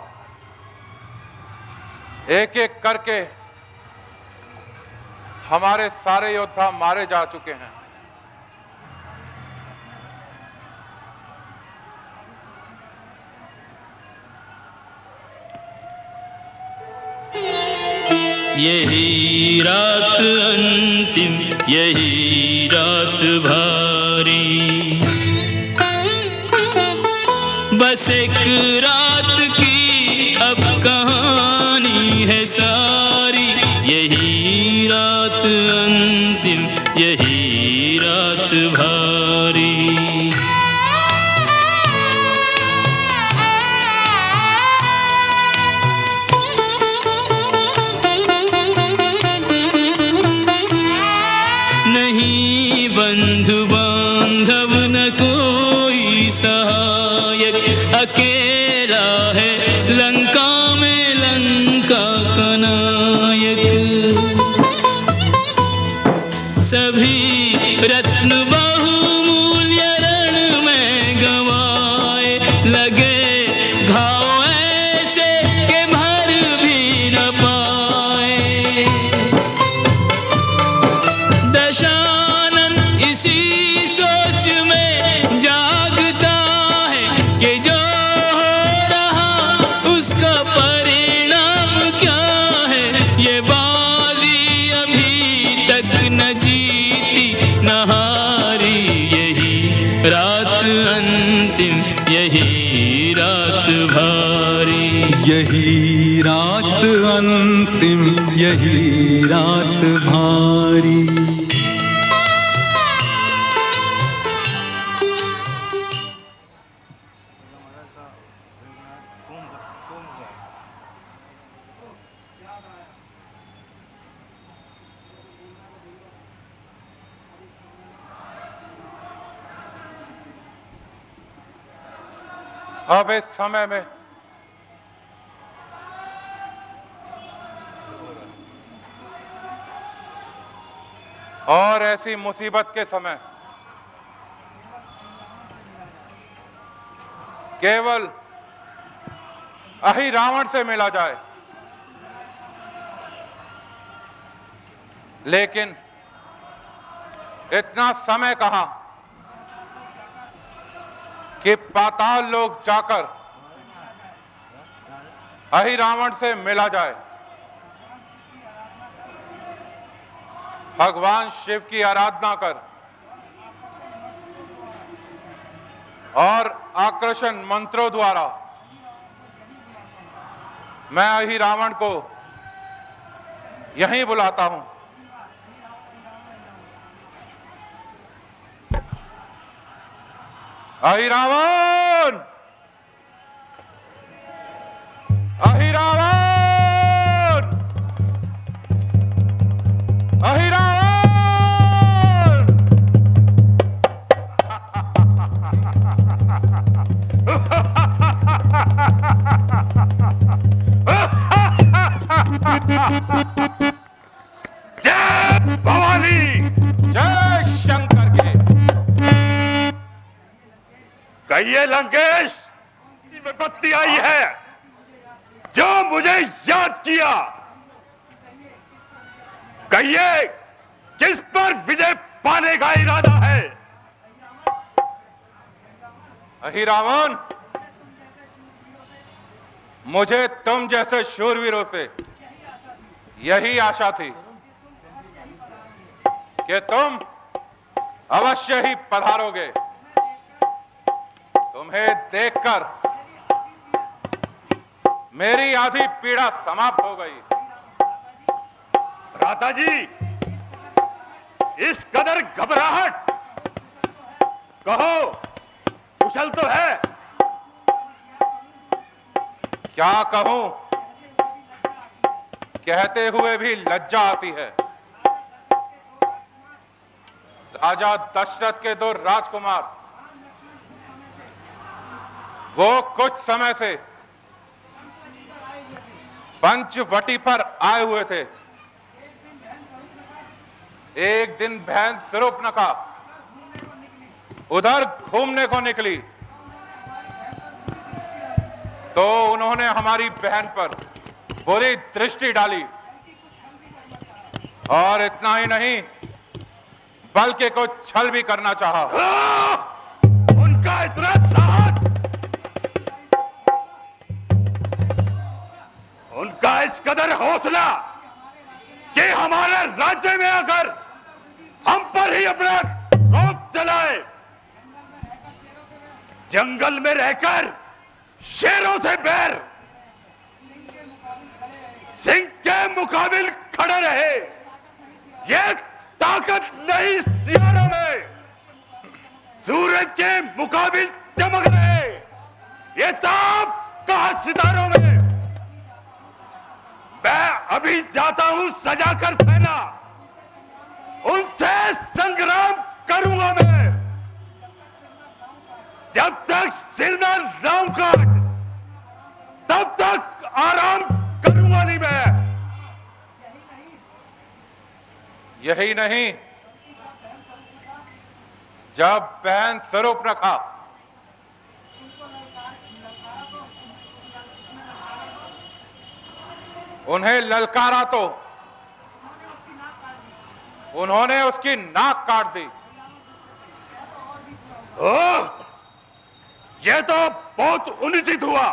एक एक करके हमारे सारे योद्धा मारे जा चुके हैं। यही रात अंतिम, यही रात भारी, बस एक रात की अब कहानी है सारी, यही रात अंतिम, यही रात भारी। नहीं बंधु बांधव न कोई सहायक, अकेला है लंका में लंका का नायक, सभी रत्न बहुमूल्य रण में गंवाए, लगे घाव ऐसे के भर भी न पाए। इसी सोच में जागता है कि जो हो रहा उसका परिणाम क्या है। ये बाजी अभी तक न जीती न हारी, यही रात अंतिम, यही रात भारी। यही रात अंतिम, यही रात भारी। अब इस समय में और ऐसी मुसीबत के समय केवल अहि रावण से मिला जाए, लेकिन इतना समय कहां कि पाताल लोक जाकर अहि रावण से मिला जाए। भगवान शिव की आराधना कर और आकर्षण मंत्रों द्वारा मैं अहि रावण को यहीं बुलाता हूं। अहि रावण, अहि रावण, अहि रावण। जय भवानी, जय शंकर के। कहिए लंकेश, विपत्ति आई है जो मुझे याद किया। कहिए किस पर विजय पाने का इरादा है। अहि रावण, मुझे तुम जैसे शूरवीरों से यही आशा थी कि तुम अवश्य ही पधारोगे। तुम्हें देखकर मेरी आधी पीड़ा समाप्त हो गई। राधा जी, इस कदर घबराहट, कहो कुशल तो है। क्या कहूं, कहते हुए भी लज्जा आती है। राजा दशरथ के 2 राजकुमार वो कुछ समय से पंचवटी पर आए हुए थे। एक दिन बहन शूर्पणखा उधर घूमने को निकली तो उन्होंने हमारी बहन पर बुरी दृष्टि डाली, और इतना ही नहीं बल्कि कुछ छल भी करना चाहा। उनका इतना साहस, उनका इस कदर हौसला कि हमारे राज्य में आकर हम पर ही अपना रोक चलाए। जंगल में रहकर शेरों से बैर, सिंह के मुकाबिल खड़े रहे। ये ताकत नहीं सियारों में, सूरज के मुकाबिल चमक रहे। ये ताप कहां सितारों में। मैं अभी जाता हूं सजाकर सेना, उनसे संग्राम करूंगा मैं। जब तक सिर न लाऊं काट, तब तक आराम करूंगा नहीं मैं। यही नहीं, जब बहन शूर्पणखा उन्हें ललकारा तो उन्होंने उसकी नाक काट दी। ओह, ये तो बहुत अनुचित हुआ।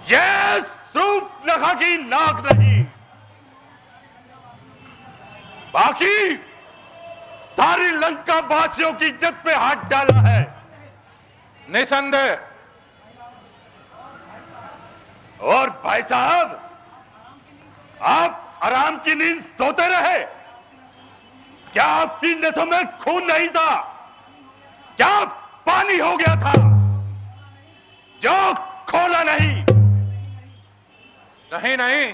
ये सूर्पनखा की नाक नहीं, बाकी सारी लंका वासियों की इज्जत पे हाथ डाला है। निसंदेह। और भाई साहब, आप आराम की नींद सोते रहे? क्या आपकी नसों में खून नहीं था? क्या पानी हो गया था जो खोला नहीं? नहीं नहीं,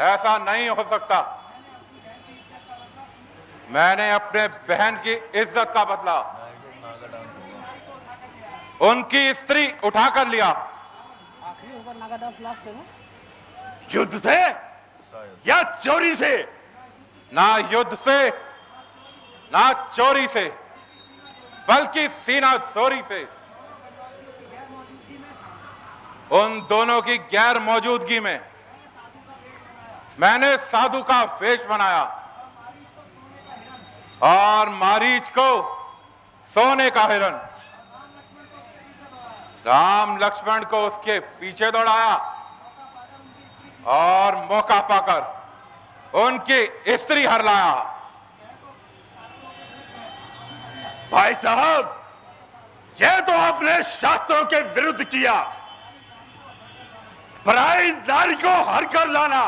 ऐसा नहीं हो सकता। मैंने अपने बहन की इज्जत का बदला उनकी स्त्री उठाकर लिया। युद्ध से या चोरी से? ना युद्ध से ना चोरी से, बल्कि सीना जोरी से। उन दोनों की गैर मौजूदगी में मैंने साधु का वेश बनाया और मारीच को सोने का हिरन, राम लक्ष्मण को उसके पीछे दौड़ाया और मौका पाकर उनकी स्त्री हर लाया। भाई साहब, यह तो आपने शास्त्रों के विरुद्ध किया। पराई नारी को हर कर लाना,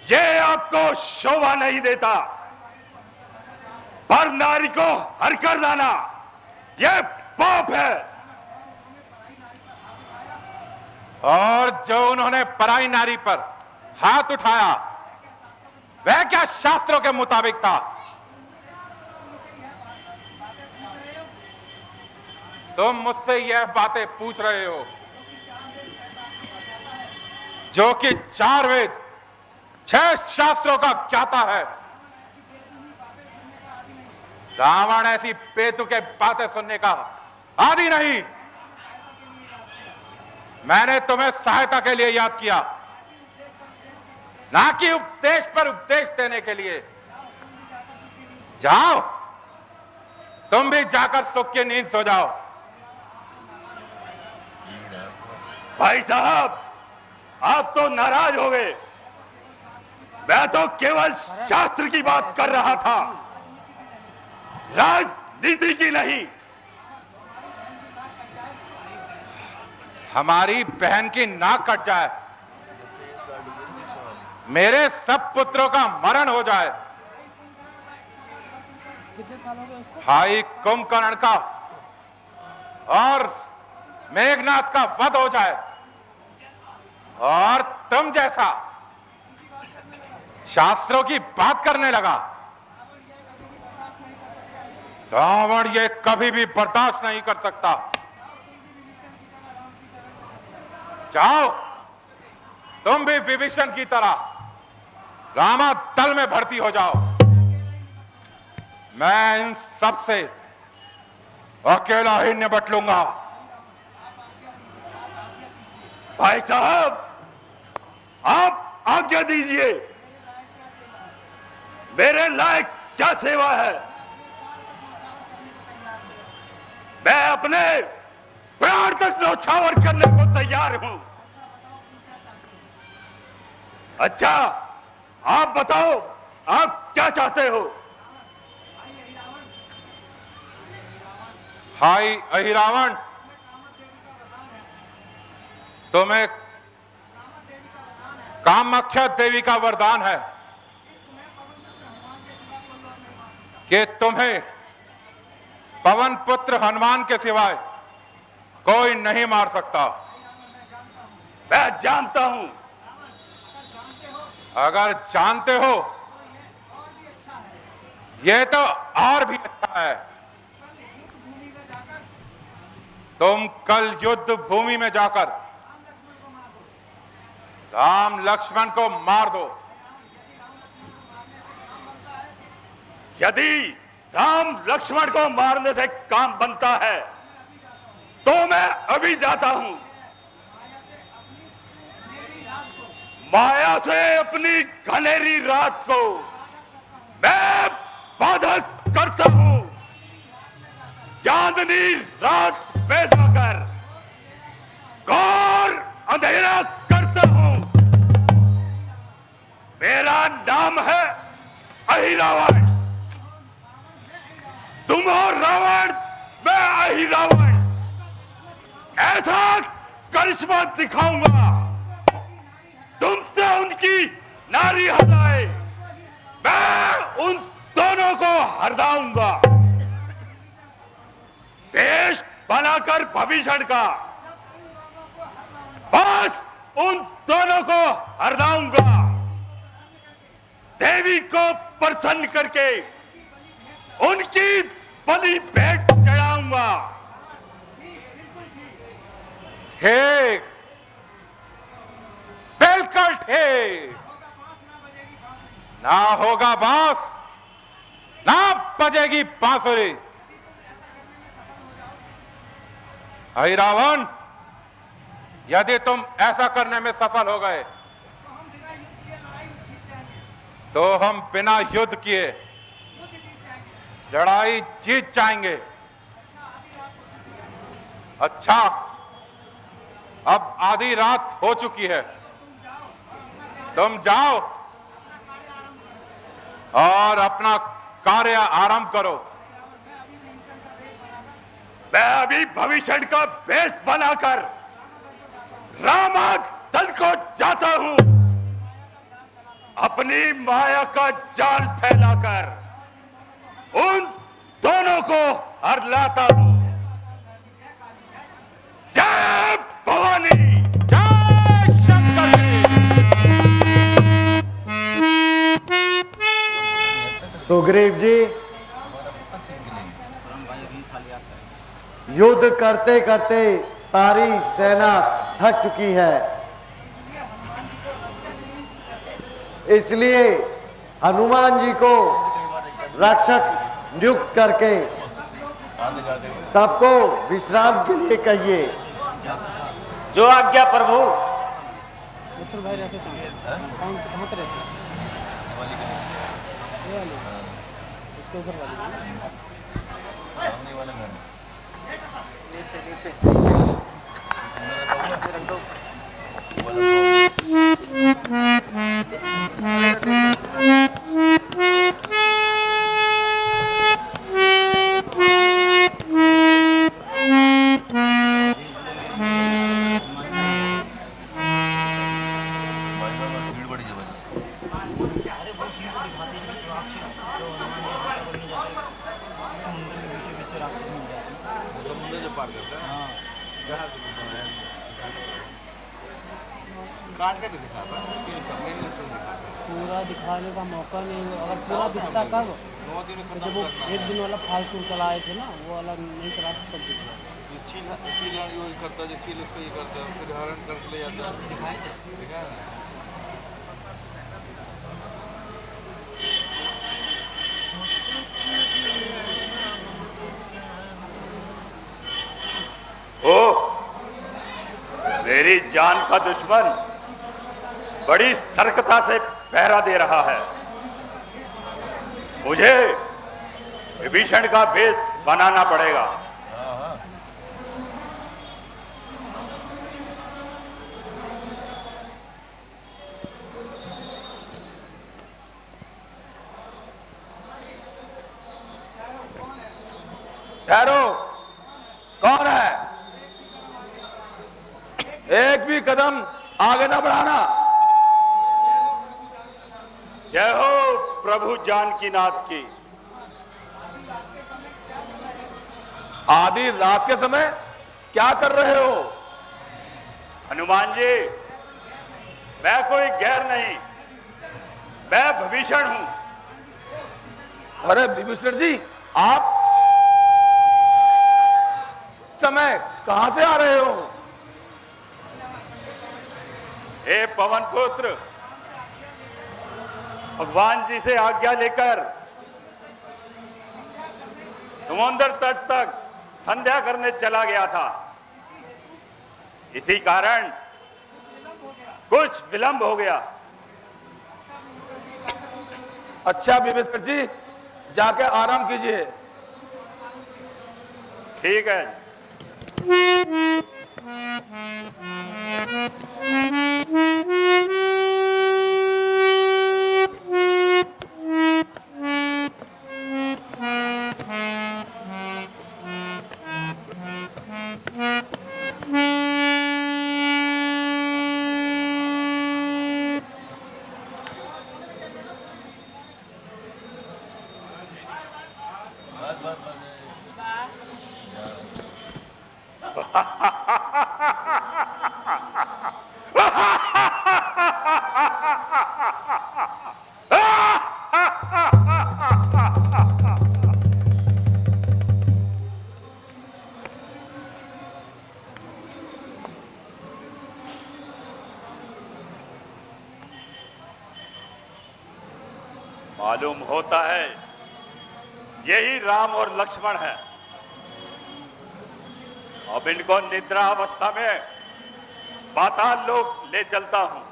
यह आपको शोभा नहीं देता। पर नारी को हर कर लाना यह पाप है। और जो उन्होंने पराई नारी पर हाथ उठाया, वह क्या शास्त्रों के मुताबिक था? तुम मुझसे यह बातें पूछ रहे हो जो कि 4 वेद 6 शास्त्रों का ज्ञाता है। रावण ऐसी बेतुके बातें सुनने का आदि नहीं। मैंने तुम्हें सहायता के लिए याद किया, ना कि उपदेश पर उपदेश देने के लिए। जाओ, तुम भी जाकर सुख की नींद सो जाओ। भाई साहब, आप तो नाराज हो गए। मैं तो केवल शास्त्र की बात कर रहा था, राजनीति की नहीं। हमारी बहन की नाक कट जाए, मेरे सब पुत्रों का मरण हो जाए, भाई कुंभकर्ण का और मेघनाथ का वध हो जाए, और तुम जैसा शास्त्रों की बात करने लगा, रावण ये कभी भी बर्दाश्त नहीं कर सकता। जाओ, तुम भी विभीषण की तरह रामा दल में भर्ती हो जाओ। मैं इन सब से अकेला ही निपट लूंगा। भाई साहब, आप आज्ञा दीजिए। मेरे लायक क्या सेवा है? मैं अपने प्राण तक न्यौछावर करने को तैयार हूं। अच्छा, आप बताओ, आप क्या चाहते हो? हाय अहिरावण, तुम्हें कामाख्या देवी का वरदान है कि तुम्हें पवन पुत्र हनुमान के सिवाय कोई नहीं मार सकता। मैं जानता हूं। अगर जानते हो, यह तो और भी अच्छा है। तुम कल युद्ध भूमि में जाकर राम लक्ष्मण को मार दो। यदि राम लक्ष्मण को मारने से काम बनता है तो मैं अभी जाता हूं। माया से अपनी घनेरी रात को मैं बाधक करता चांदनी रात में जाकर घोर अंधेरा करता हूं। मेरा नाम है अहिरावण। तुम हो रावण, मैं अहिरावण। ऐसा करिश्मा दिखाऊंगा तुमसे उनकी नारी हटाए, मैं उन दोनों को हरदाऊंगा। देश बनाकर भविष्य का बस उन दोनों को हरदाऊंगा। देवी को प्रसन्न करके उनकी बलि भेंट चढ़ाऊंगा। ठीक, बिल्कुल ठीक। ना होगा बांस, ना बजेगी बांसुरी। अहिरावण, यदि तुम ऐसा करने में सफल हो गए तो हम बिना युद्ध किए लड़ाई जीत जाएंगे। अच्छा, अब आधी रात हो चुकी है, तुम जाओ और अपना कार्य आरंभ करो। मैं अभी भविष्य का भेष बनाकर रामाग दल को जाता हूं। अपनी माया का जाल फैलाकर उन दोनों को हरलाता हूं। जय भवानी, जय शंकर सुग्रीव जी, युद्ध करते करते सारी सेना थक चुकी है, इसलिए हनुमान जी को रक्षक नियुक्त करके सबको विश्राम के लिए कहिए। जो आज्ञा प्रभु। भाई रहते कहाँ पे रहते? ये वाली, उसके ऊपर वाली पूरा दिखाने का मौका नहीं। अगर पूरा दिखता कब, जब वो एक दिन वाला फालतू चलाए थे ना, वो वाला नहीं चला तब दिख गया। करता जो चील उसको ये करता फिर हरण करके ले जाता है। ओ, मेरी जान का दुश्मन बड़ी सर्कता से पहरा दे रहा है। मुझे विभीषण का भेष बनाना पड़ेगा। ठहरो, कौन है? एक भी कदम आगे ना बढ़ाना। जय हो प्रभु जानकीनाथ की। आधी रात के समय क्या कर रहे हो? हनुमान जी, मैं कोई गैर नहीं, मैं विभीषण हूं। अरे विभीषण जी, आप समय कहां से आ रहे हो? हे पवन पुत्र, भगवान जी से आज्ञा लेकर समुद्र तट तक संध्या करने चला गया था। इसी कारण कुछ विलंब हो गया। अच्छा विभीषण जी, जाके आराम कीजिए। ठीक है। मालूम होता है यही राम और लक्ष्मण है। अब इनको निद्रा अवस्था में पाताल लोक ले चलता हूं।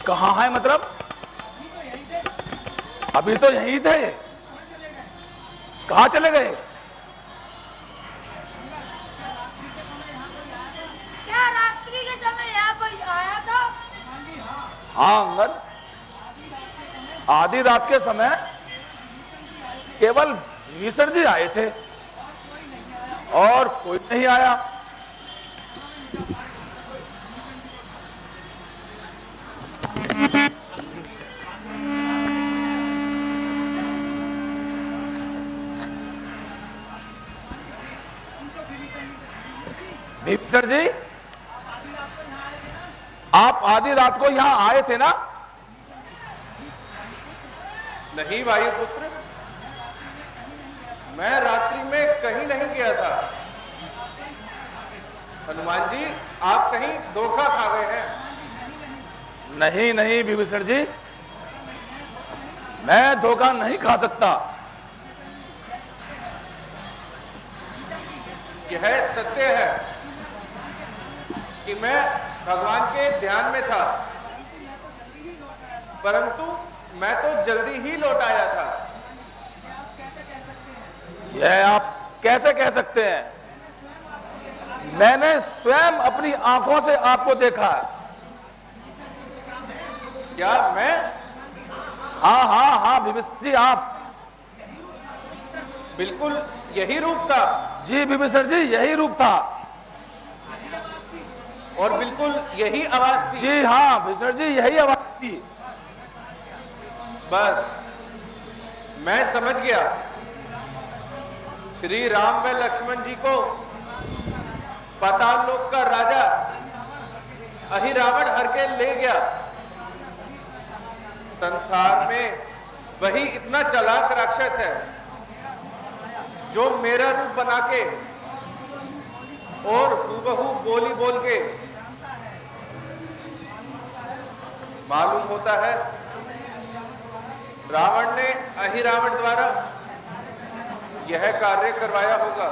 कहाँ है मतलब? अभी तो यहीं थे, कहाँ चले गए? क्या रात्रि के समय यहाँ कोई आया था? हाँ अंगद, आधी रात के समय केवल विभीषण जी आए थे और कोई नहीं आया। विभीषण जी, आप आधी रात को यहां आए थे ना? नहीं वायुपुत्र, मैं रात्रि में कहीं नहीं गया था। हनुमान जी, आप कहीं धोखा खा गए हैं। नहीं नहीं विभीषण जी, मैं धोखा नहीं खा सकता। यह सत्य है कि मैं भगवान के ध्यान में था, परंतु मैं तो जल्दी ही लौट आया था। यह आप कैसे कह सकते हैं? मैंने स्वयं अपनी आंखों से आपको देखा है। क्या मैं? हाँ हाँ हाँ विभीषण जी, आप। बिल्कुल यही रूप था। जी विभीषण जी, यही रूप था और बिल्कुल यही आवाज थी। जी हाँ विभीषण जी, यही आवाज थी। बस मैं समझ गया। श्री राम व लक्ष्मण जी को पाताल लोक का राजा अहिरावण हर के ले गया। संसार में वही इतना चालाक राक्षस है जो मेरा रूप बना के और हूबहू बोली बोल के मालूम होता है रावण ने अहिरावण द्वारा यह कार्य करवाया होगा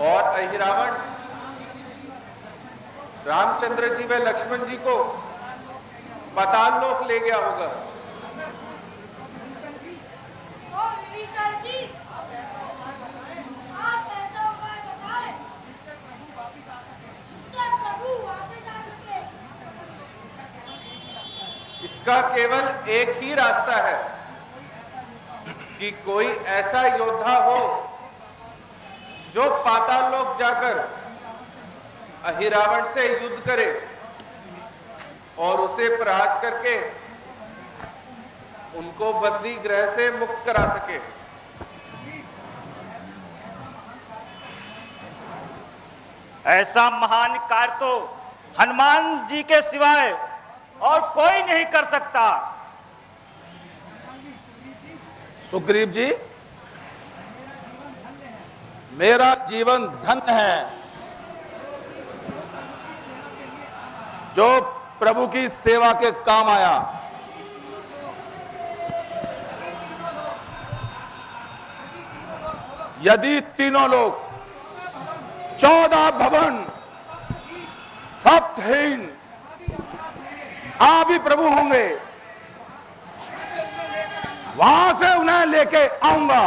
और अहिरावण रामचंद्र जी व लक्ष्मण जी को पाताल लोक ले गया होगा। और विभीषण जी, आप ऐसा उपाय बताएं जिससे प्रभु वापस आ सके। इसका केवल एक ही रास्ता है कि कोई ऐसा योद्धा हो जो पाताल लोक जाकर अहिरावण से युद्ध करे और उसे परास्त करके उनको बंदी गृह से मुक्त करा सके। ऐसा महान कार्य तो हनुमान जी के सिवाय और कोई नहीं कर सकता। सुग्रीव जी, मेरा जीवन धन्य है जो प्रभु की सेवा के काम आया। यदि तीनों लोग 14 भवन सप्तहीन आप भी प्रभु होंगे, वहां से उन्हें लेके आऊंगा,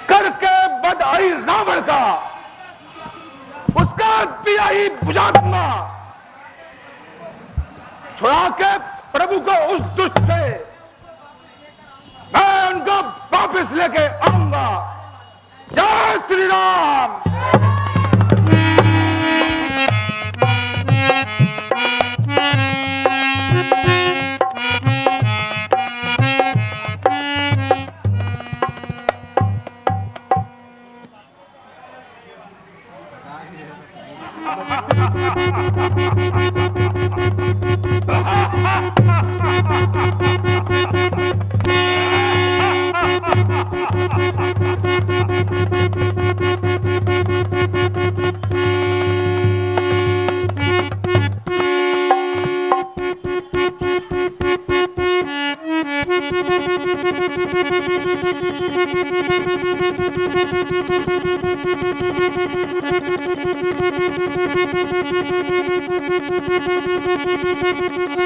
करके बधाई रावण का उसका दिया ही बुझा दूंगा, छुड़ा के प्रभु को उस दुष्ट से मैं उनको वापस लेके आऊंगा। जय श्री राम।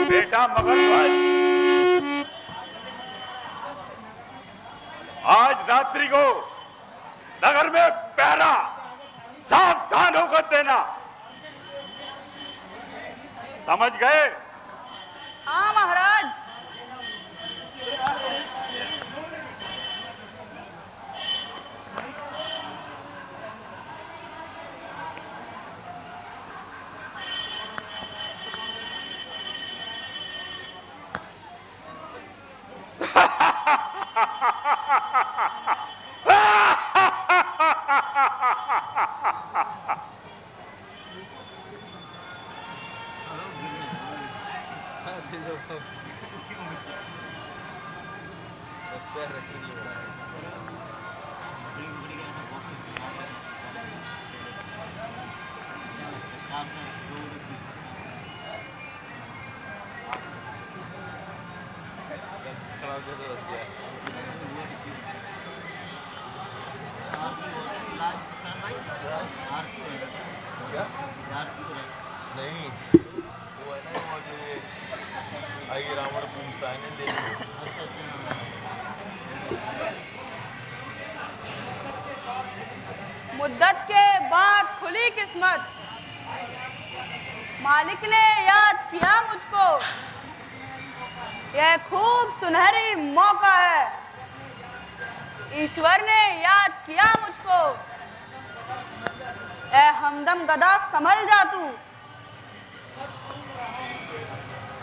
बेटा मगरध्वज, आज रात्रि को नगर में पहरा सावधान होकर देना, समझ गए? हाँ महाराज। नहीं वो है ना वहाँ के आई रावण पूछता है ना मुद्दत के बाद खुली किस्मत, मालिक ने याद किया मुझको, यह खूब सुनहरी मौका है। ईश्वर ने याद किया मुझको, ए हमदम गदा संभल जा तू,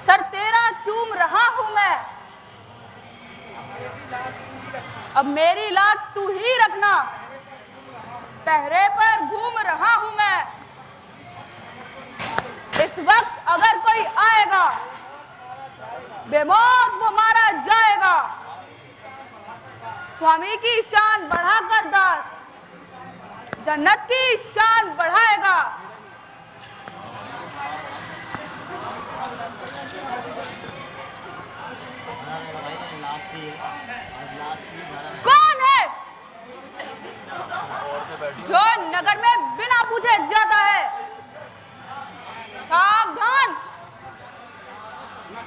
सर तेरा चूम रहा हूं मैं, अब मेरी लाज तू ही रखना, पहरे पर घूम रहा हूं मैं। इस वक्त अगर कोई आएगा बेमौत वो मारा जाएगा, स्वामी की शान बढ़ाकर दास जन्नत की शान बढ़ाएगा। कौन है जो नगर में बिना पूछे जाता है? सावधान,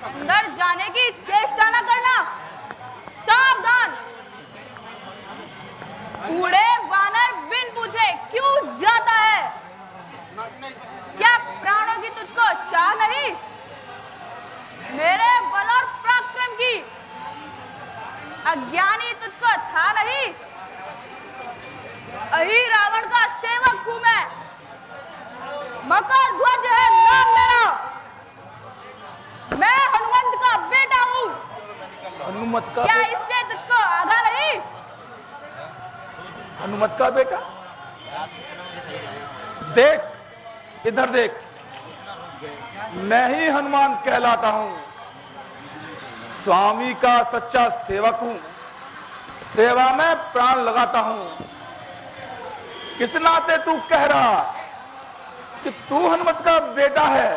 अंदर जाने की चेष्टा न करना, सावधान। बूढ़े वानर बिन पूछे क्यों जाता है? क्या प्राणों की तुझको चाह नहीं? मेरे बल और पराक्रम की अज्ञानी तुझको था नहीं? अही रावण का सेवक हूं मैं, मकर ध्वज है नाम मेरा, मैं हनुमंत का बेटा हूं। हनुमत का क्या इससे तुझको आगा नहीं? हनुमत का बेटा? देख इधर देख, मैं ही हनुमान कहलाता हूं, स्वामी का सच्चा सेवक हूं, सेवा में प्राण लगाता हूं। किस नाते तू कह रहा कि तू हनुमत का बेटा है,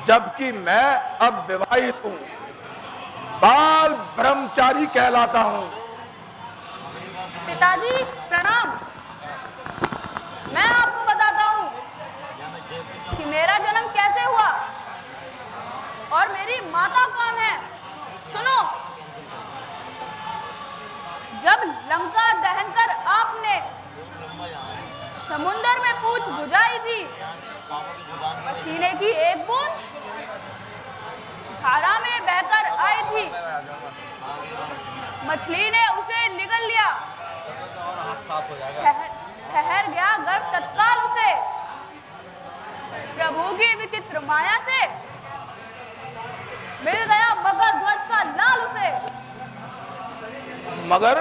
जबकि मैं अब विवाहित हूं, बाल ब्रह्मचारी कहलाता हूं। पिताजी प्रणाम। मैं आपको बताता हूं कि मेरा जन्म कैसे हुआ और मेरी माता कौन है। सुनो, जब लंका दहन कर आपने समुंदर में पूंछ बुझाई थी, पसीने की एक बूंद धारा में बहकर आई थी, मछली ने उसे निगल लिया, ठहर गया गर्भ तत्काल उसे, प्रभु की विचित्र माया से मिल गया मगर ध्वज सा लाल उसे। मगर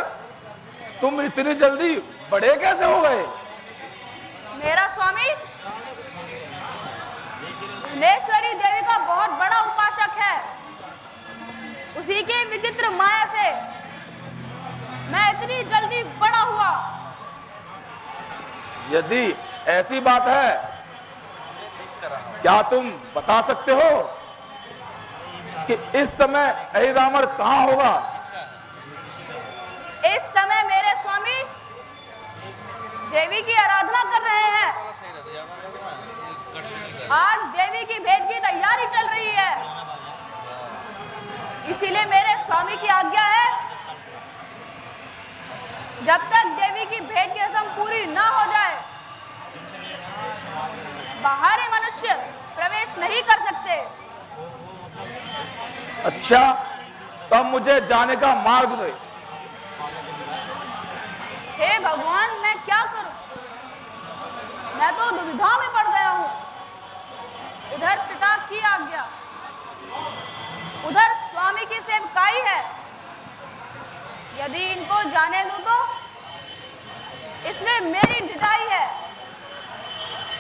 तुम इतनी जल्दी बड़े कैसे हो गए? मेरा स्वामी धनेश्वरी देवी का बहुत बड़ा उपासक है, उसी की विचित्र माया से मैं इतनी जल्दी बड़ा हुआ। यदि ऐसी बात है, क्या तुम बता सकते हो कि इस समय अहि रावण कहां होगा? इस समय मेरे स्वामी देवी की आराधना कर रहे हैं। आज देवी की भेंट की तैयारी चल रही है, इसीलिए मेरे स्वामी की आज्ञा है, जब तक देवी की भेंट की रस्म पूरी ना हो जाए बाहरी मनुष्य प्रवेश नहीं कर सकते। अच्छा, तब मुझे जाने का मार्ग दे। हे भगवान, मैं क्या करूं? मैं तो दुविधा में पड़ गया हूं। इधर पिता की आज्ञा, उधर स्वामी की सेवकाई है। यदि इनको जाने दूं तो इसमें मेरी ढिठाई है।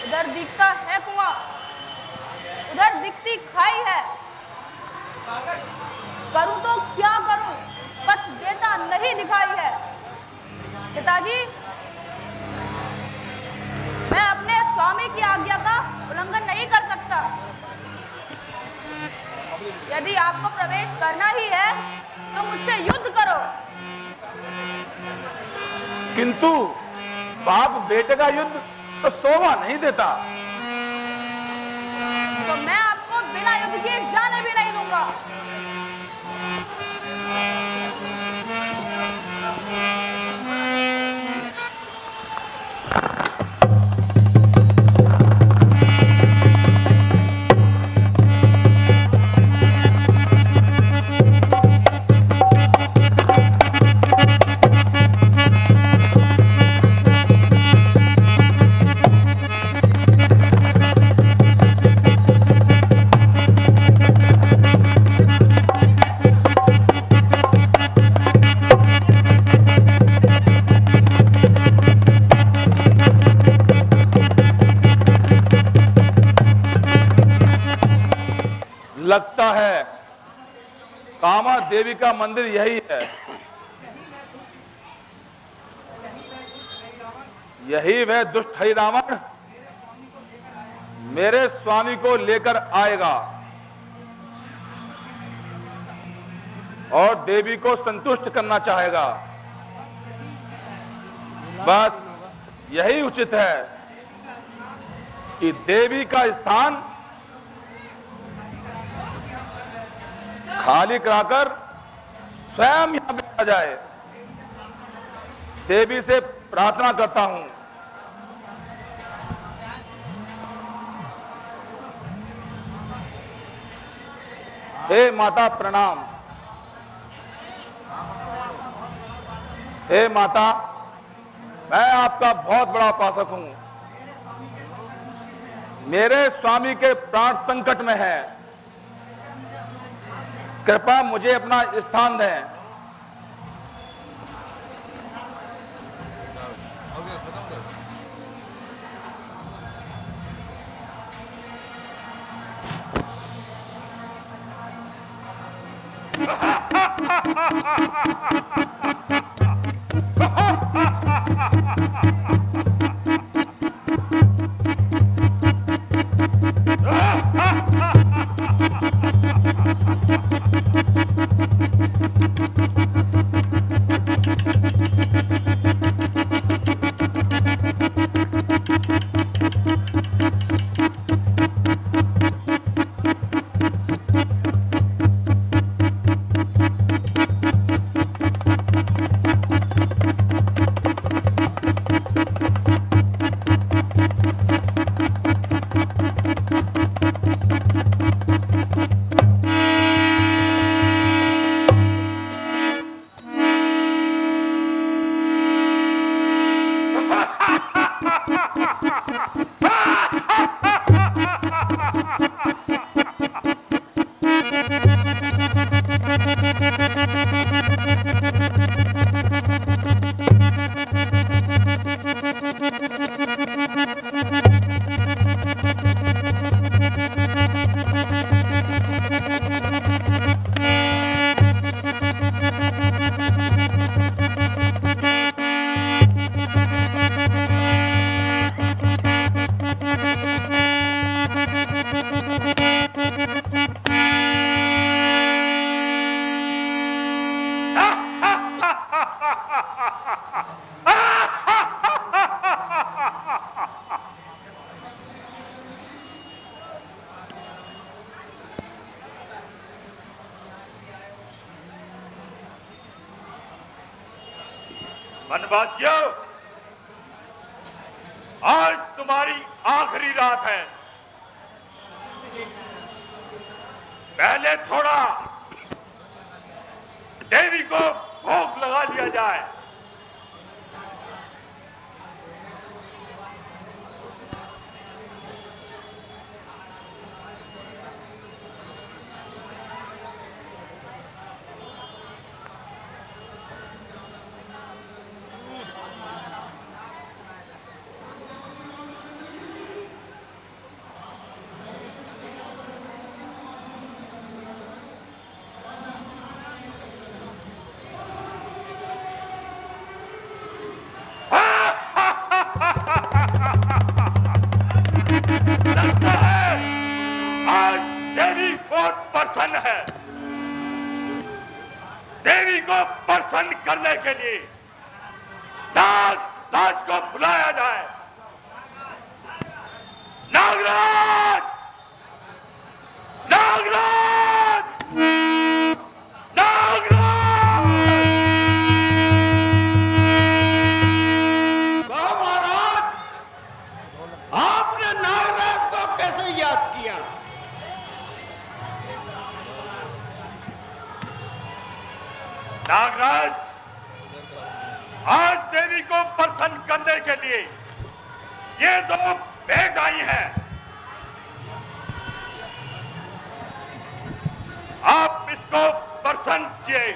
इधर दिखता है कुआं, उधर दिखती खाई है। करूं तो क्या करूं, पथ देता नहीं दिखाई है। पिताजी, मैं अपने स्वामी की आज्ञा का उल्लंघन नहीं कर सकता। यदि आपको प्रवेश करना ही है तो मुझसे युद्ध करो। किंतु बाप बेटे का युद्ध तो शोभा नहीं देता। तो मैं आपको बिना युद्ध किए जाने भी नहीं दूंगा। लगता है कामा देवी का मंदिर यही है। यही वह दुष्ट हरि रावण मेरे स्वामी को लेकर आएगा और देवी को संतुष्ट करना चाहेगा। बस यही उचित है कि देवी का स्थान खाली कराकर स्वयं यहां बैठा जाए। देवी से प्रार्थना करता हूं। हे माता प्रणाम। हे माता, मैं आपका बहुत बड़ा उपासक हूं। मेरे स्वामी के प्राण संकट में है। कृपया मुझे अपना स्थान दें। वनवासियों, आज तुम्हारी आखिरी रात है। पहले थोड़ा देवी को भोग लगा लिया जाए। बहुत प्रसन्न है। देवी को प्रसन्न करने के लिए नागराज को बुलाया जाए। नागराज, नागराज, नागराज। महाराज, आपने नागराज को कैसे याद किया? नागराज, आज देवी को प्रसन्न करने के लिए ये दो भेंट आई हैं। आप इसको प्रसन्न किए।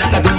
Naka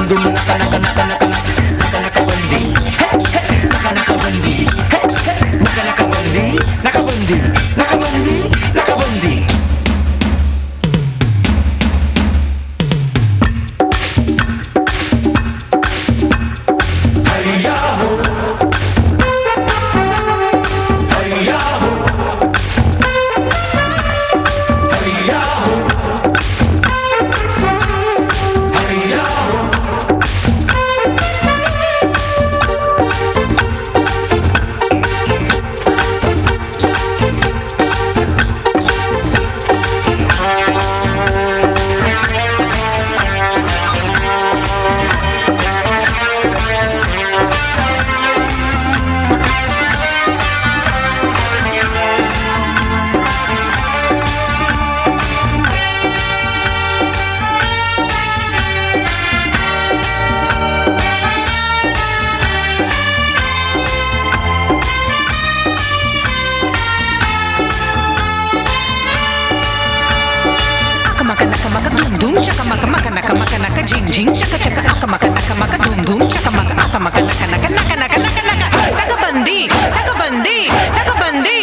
झिंग झिंग चक चक अकमक अकमक धूम धूम चकमक अकमक नक नक नक नक नक नक नकबंदी नकबंदी नकबंदी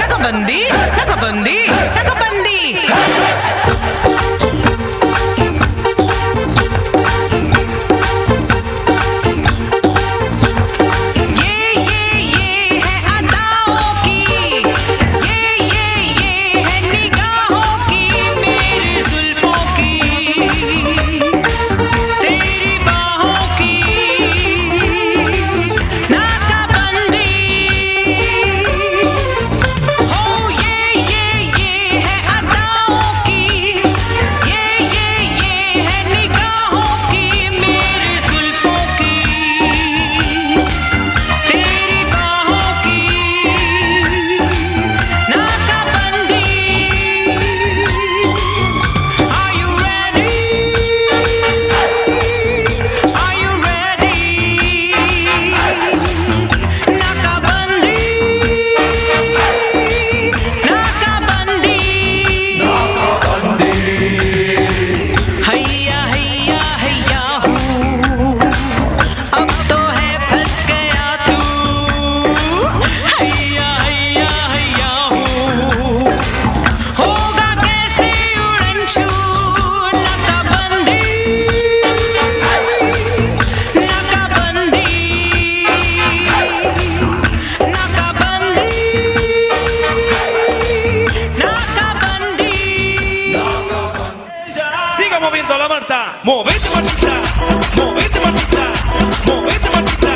नकबंदी नकबंदी नकबंदी। Movete Martita, movete Martita, movete Martita,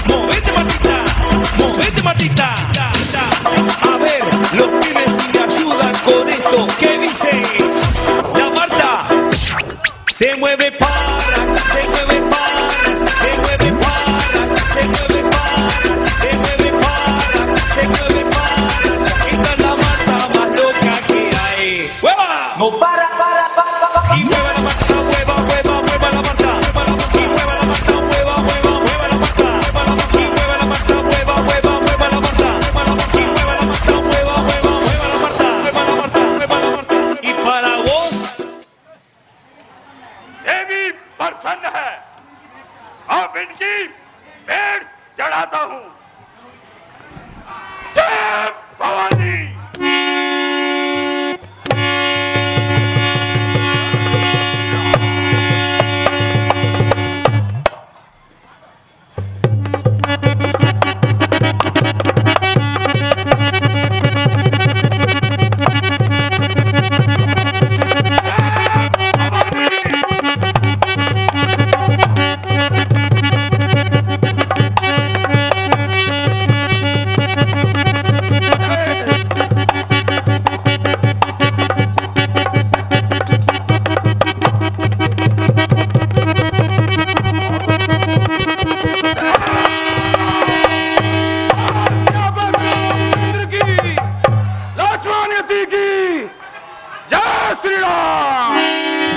movete Martita, movete Martita. A ver, los pibes si me ayudan con esto, ¿qué dice? La Marta se mueve para, se mueve para, se mueve para, se mueve para, se mueve para, se mueve para. Esta es la Marta más loca que hay. ¡Hueva! No para. Y mueva la Marta, mueva la Marta, mueva la Marta, y mueva la Marta, mueva la Marta, y mueva la Marta, mueva la Marta, y mueva la Marta, mueva la Marta. Y para vos, देवी प्रसन्न है, अब इनकी पेड़ चढ़ाता हूँ। जय भवानी। जय श्री राम।